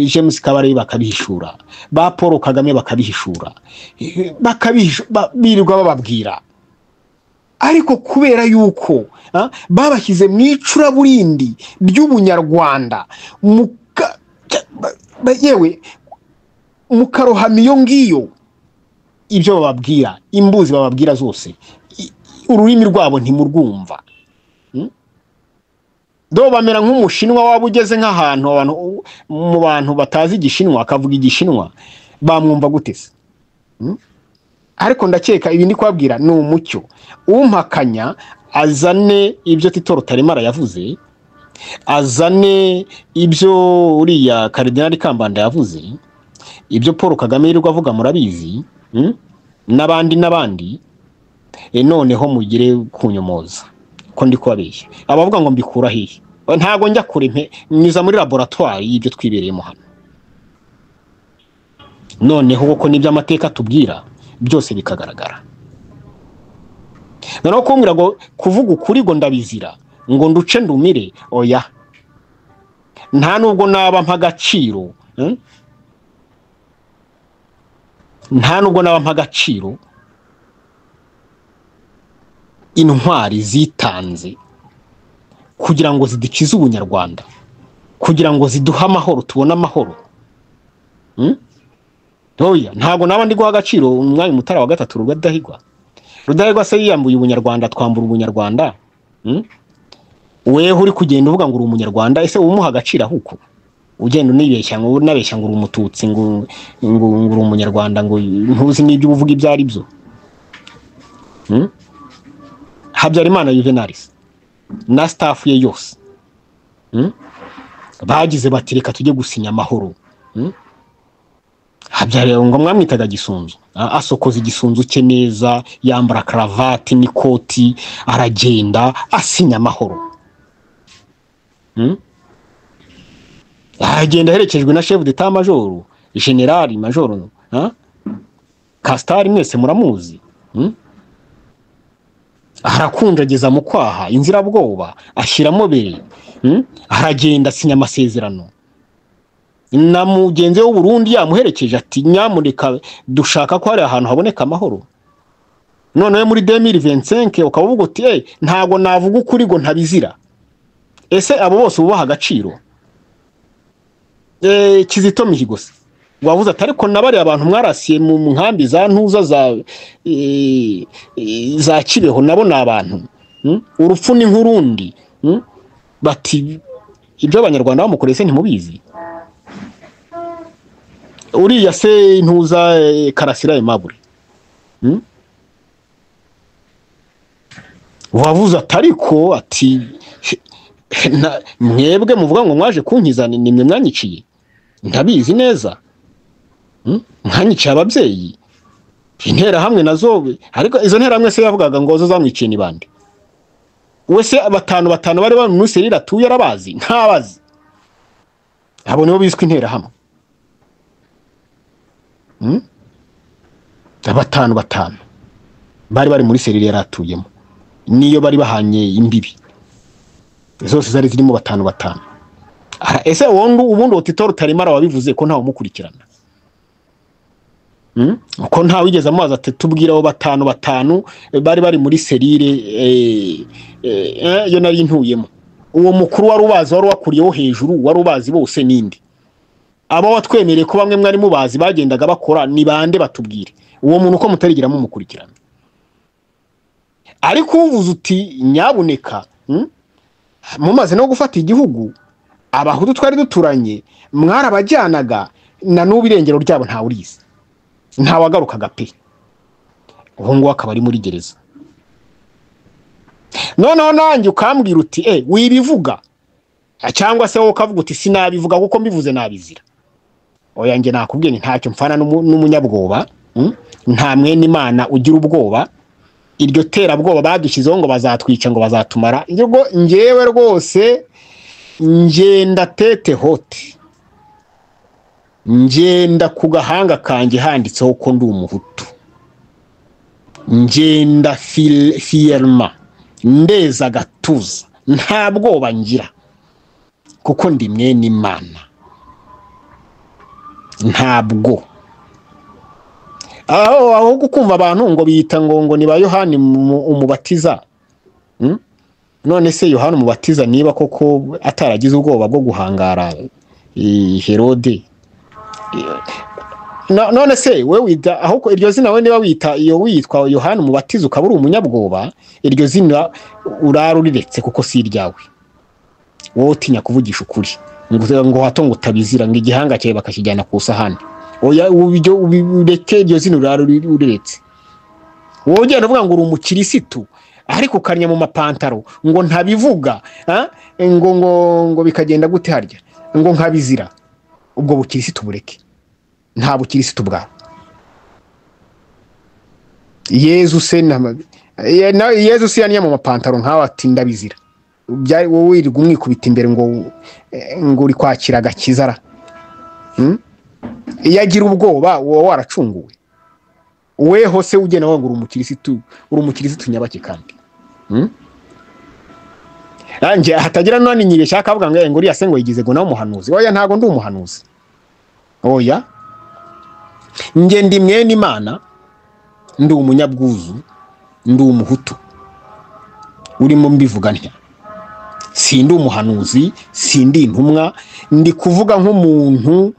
James Kabarebe bakabihishura, ba Paul Kagame bakabihishura, birirwa bababwira. Ariko kubera yuko babashyize mu icuraburindi ry'ubunyarwanda yewe mukarohama iyo ngiyo, ibyo bababwira imbuzi bababwira zose ururimi rwabo ntimurwumva. Do bamera nk'umushinwa waba ugeze nk'ahantu abantu mu bantu batazi igishinwa akavuga igishinwa bamwumva gutese. Ariko ndakeka ibi ndi kwabwira ni umucyo. Umpakanya azane ibyo Tito Rutaremara yavuze, azane ibyo uriya Karidinali Kambanda yavuze, ibyo Paul Kagame yirirwa avuga murabizi, n'abandi noneho mugire kunyomoza ko ndi kubabeshya. Abavuga ngo mbikura hehe, ntago njya kure niza muri laboratoire y'ibyo twibereyemo hano. Noneho uko nibyo amateka tubwira byose bikagaragara. Noneho kumbwira ngo kuvuga ukuri ngo ndabizira ngo nduce ndumire, oya nta nubwo naba mpagaciro, nta nubwo naba mpagaciro intwari zitanze kugira ngo zidukize ubunyarwanda, kugira ngo ziduha amahoro, tubone amahoro. Oya ntago naba ndi guha agaciro umwami Mutara wa gatatu Rudahigwa se yiyambuye ubunyarwanda twambura ubunyarwanda. Wewe uri kugenda uvuga ngo uri umunyarwanda, ese umuha agaciro ahuko ugenda unibeshya ngo unabeshya ngo uri umututsi ngo uri umunyarwanda ngo ntuzi n'ibyo uvuga ibyo ari byo. Habyarimana Juvenalis na staff ye yose bagize batireka tujye gusinya amahoro. Habyarimana ngo mwamwitaga gisunzu, asokoza igisunzu cye neza, yambara karavati n'ikoti, aragenda asinya amahoro. Agenda herekejwe na chef d'état major, general major Kastari mwese muramuzi. arakunjageza mu kwaha inzirabwoba ashyiramo bere, aragenda asinya amasezerano na mugenzi w'u Burundi yamuherekeje ati nyamuneka dushaka ko hari ahantu haboneka amahoro. None muri 2025 ukavuga uti ntago navuga ukuri ngo ntabizira. Ese abo bose ubaha agaciro? Kizito Mihigo wavuze ati ariko nabari abantu mwarasiye mu nkambi za ntuza za Kibeho nabo nabantu urupfu ni nkurundi bati ibyo abanyarwanda bamukorese ntimubizi. Uriya se ntuza Karasira Aimable wavuze atariko ati mwebwe muvuga ngo mwaje kunkiza nimwe mwanyiciye ndabizi neza, mwanyiciye ababyeyi intera hamwe nazo, ariko izo ntera hamwe se yavugaga ngo zo zamwiciye ni bande? Wese batanu bari muri serire atuye arabazi ntabazi, abo nibo biswe intera hamwe. Batanu bari muri serire yaratuyemo niyo bari bahanye imbibi zose zari zirimo batanu. Ese ubundi Otito Rutaremara wabivuze ko ntawe umukurikirana, uko ntawe wigeze amazi atubwira abo batanu bari muri serire yo nari ntuyemo. Uwo mukuru wari ubazi, wari wakuriyeho hejuru, wari ubazi bose nindi. Abo watwemereye ko bamwe mwari mubazi bagendaga bakora ni bande batubwire uwo muntu uko mutarigira mu mukurikirana. Ariko uvuze uti nyabuneka mumaze no gufata igihugu, abahutu twari duturanye mwarabajyanaga na n'ubu irengero ryabo nta urizi nta wagarukaga pe, ubu ngo akaba ari muri gereza. Noneho nanjye ukambwira uti wibivuga cyangwa se wowe ukavuga uti sinabivuga kuko mbivuze nabizira. Oya nge nakubwiye ni ntacyo mfana n'umunyabwoba, nta mwene Imana ugira ubwoba. Iryo terabwoba badushyizeho ngo bazatwica ngo bazatumara, ngewe rwose ngenda tete hote, ngenda ku gahanga kanjye handitseho ko ndi umuhutu, ngenda fierma ndeza gatuza, nta bwoba ngira kuko ndi mwene Imana. Ntabwo aho gukumva abantu ngo biyita ngo ni ba Yohani umubatiza. None se Yohani umubatiza niba koko ataragize ubwoba bwo guhangara Herode, none se we wita aho iryo zina we niba wita iyo witwa Yohani umubatiza ukaba uri umunyabwoba, iryo zina uraruriretse kuko si iryawe. Wowe utinya kuvugisha ukuri ngo hato ngo utabizira ngo igihanga cyawe bakakijyana ku sahani. Oya ubyo ubireke iryo zina uraruriretse. Wowe ugenda uvuga ngo uri umukirisitu ariko ukanya mu mapantaro ngo ntabivuga ngo bikagenda gute harya ngo nkabizira. Ubwo bukirisitu bureke, nta bukirisitu bwawe. Yezu se Yezu se yanya mu mapantaro nkawe ati ndabizira. Wowe wirirwa umwikubita imbere ngo uri kwakira agakizara. Iyo agira ubwoba wowe waracunguwe. Weho se ugena ngo uri umukirisitu nyabake kandi. Anje hatagira nani nyibeshya akavuga ngo uriya se ngo yigize ngo nawe umuhanuzi. Oya ntago ndi umuhanuzi. Oya nge ndi mwene Imana, ndi umunyabwuzu, ndi umuhutu. Urimo mbivuga ntya. Sindi umuhanuzi, sindi intumwa, ndi kuvuga nk'umuntu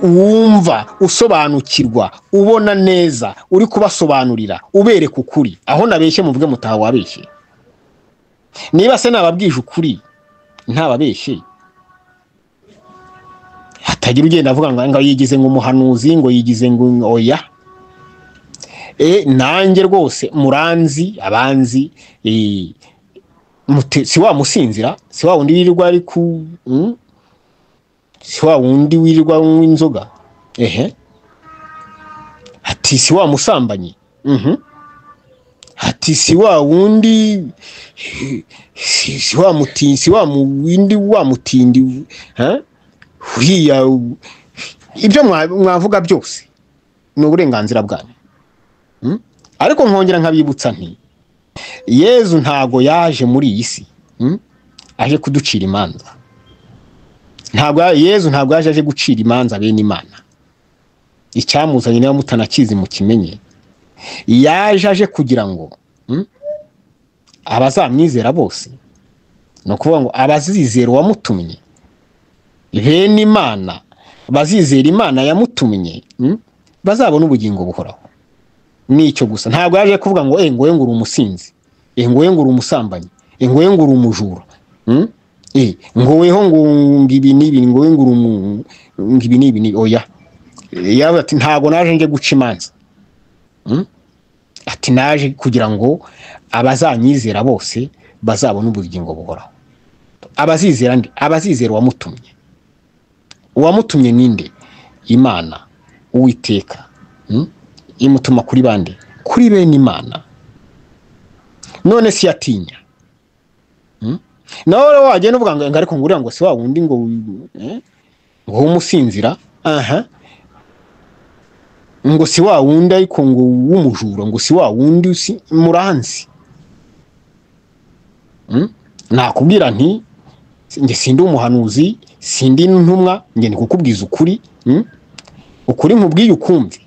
wumva usobanukirwa ubona neza uri kubasobanurira ubereka ukuri. Aho nabeshye muvuge mutaha wabeshye. Niba se nababwije ukuri ntababeshye, hatagira ugenda avuga ngo yigize ngo umuhanuzi ngo yigize ngo oya. Nanjye rwose muranzi abanzi si wa musinzira, si wa wundi wirirwa ari ku si wa wundi wirirwa w'inzoga. Ati si wa musambanyi. Ati si wa wundi si wa mutindi, si wa windi wa mutindi. Uriya ibyo mwavuga byose ni uburenganzira bwanyu. ariko nkongera nkabibutsa nti Yezu ntago yaje muri iyi si aje kuducira imanza. Yezu ntabwo yaje gucira imanza bene Imana. Icyamuzanye niba mutanakizi mu kimenye, yaje aje kugira ngo abazamwizera bose, no kuvuga ngo abazizera uwamutumye, bene Imana bazizera Imana yamutumye, bazabona ubugingo buhoraho. Nicyo gusa. Ntabwo yaje kuvuga ngo ngowe ngura umusinzi, ngowe ngura umusambanyi, ngowe ngura umujura, ngoweho ngibi nibi, ngowe ngura ngibi nibi. Oya, yaba ati ntabwo naje nje guca imanza, ati naje kugira ngo abazanyizera bose bazabona ubugingo buhoraho. Abazizera ndi abazizera uwamutumye. Uwamutumye ninde? Imana, Uwiteka. Imutuma kuri bande? Kuri bene Imana. None si yatinya. Nawe wagenda uvuga ngo ariko ngurira ngo si wa wundi ngo umusinzira, ngo si wa wundi ariko ngo w'umujura, ngo si wa wundi muranzi. Nakubwira nti nge sindi umuhanuzi, sindi intumwa, nge ndikukubwiza ukuri, ukuri nkubwiye ukumve.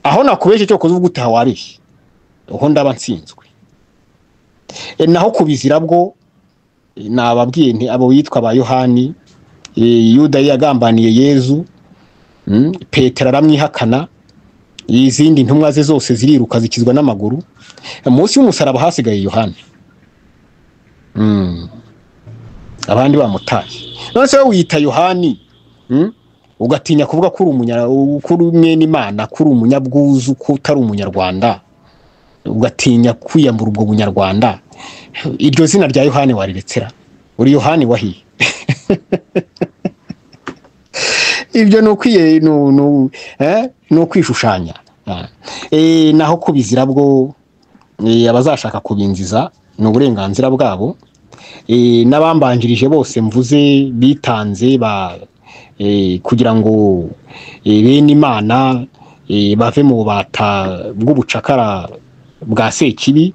Aho nakubeshe cyo kuvuga utaha wabeshye, aho ndaba nsinzwe. Naho kubizira bwo nababwiye nti abo yitwa ba Yohani, Yuda yagambaniye Yezu, Petero aramwihakana, izindi ntumwa ze zose ziriruka zikizwa n'amaguru. Munsi y'umusaraba hasigaye Yohani, abandi bamutaye. None se wiyita Yohani, ugatinya kuvuga ko uri mwene Imana, ko uri umunyabwuzu, ko utari umunyarwanda, ugatinya kwiyambura ubwo bunyarwanda. Iryo zina rya Yohani wariretsera, uri Yohani wahiye. Ibyo nukwiye no kwishushanya. Naho kubizira bwo abazashaka kubinziza no burenganzira bwabo. N'abambanjirije bose mvuze bitanze kugira ngo bene Imana bave mu bubata bw'ubucakara bwa Sekibi.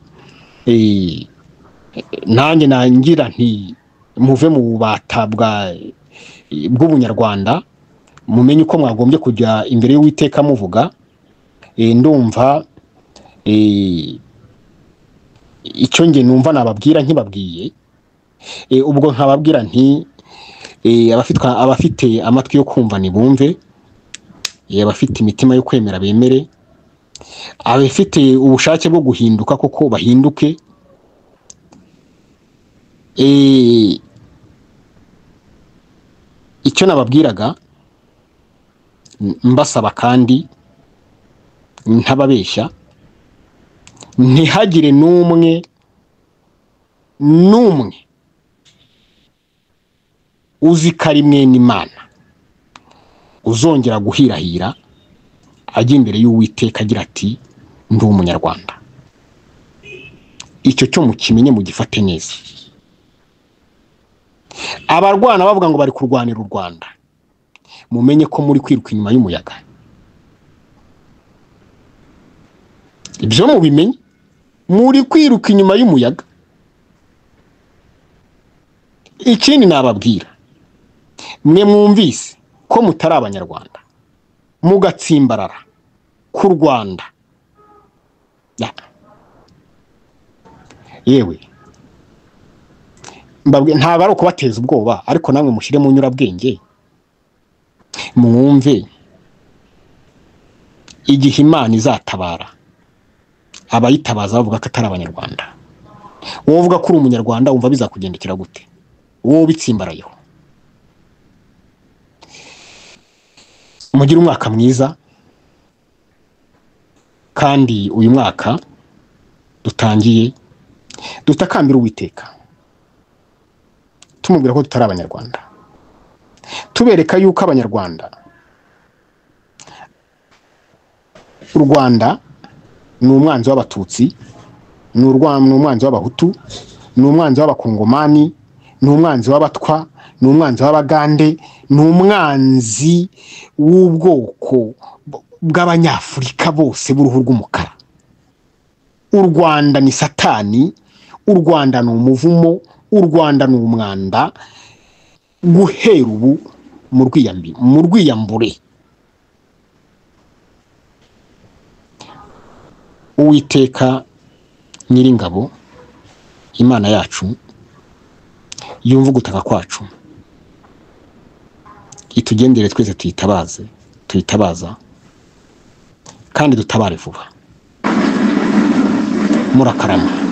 Nanjye nangira nti muve mu bubata bw'ubunyarwanda, mumenye uko mwagombye kujya imbere y'Uwiteka muvuga. Ndumva icyo nge numva nababwira nkibabwiye. Ubwo nkababwira nti abafite amatwi yo kumva ni bumve, abafite imitima yo kwemera bemere, abafite ubushake bwo guhinduka koko bahinduke. Icyo nababwiraga mbasaba kandi ntababeshya, ntihagire n'umwe uzi ko ari mwene Imana uzongera guhirahira ajya imbere y'Uwiteka agira ati ndi umunyarwanda. Icyo cyo mukimenye mugifate neza. Abarwana bavuga ngo bari kurwanira u Rwanda, mumenye ko muri kwiruka inyuma y'umuyaga. Ibyo mubimenye, muri kwiruka inyuma y'umuyaga. Ikindi nababwira, mwe mwumvise ko mutari abanyarwanda, mugatsimbarara ku Rwanda. Yewe ntabwo ari ukubateza ubwoba, ariko namwe mushyire mu nyurabwenge, mwumve igihe Imana izatabara abayitabaza bavuga ko atari abanyarwanda. Wowe uvuga ko uri umunyarwanda, wumva bizakugendekera gute? Wowe bitsimbarayeho. Mugire umwaka mwiza, kandi uyu mwaka dutangiye dutakambira Uwiteka, tumubwira ko tutari abanyarwanda, tubereka yuko abanyarwanda, u Rwanda ni umwanzi w'Abatutsi, ni umwanzi w'Abahutu, ni umwanzi w'Abakongomani, ni umwanzi w'Abatwa, ni umwanzi w'Abagande, ni umwanzi w'ubwoko bw'Abanyafurika bose b'uruhu rw'umukara. u Rwanda ni satani, u Rwanda ni umuvumo, u Rwanda ni umwanda. Guhera ubu mu rwiyambure. Uwiteka Nyiringabo, Imana yacu, yumva gutaka kwacu, itugendere twese tuyitabaza kandi dutabare vuba. Murakarama.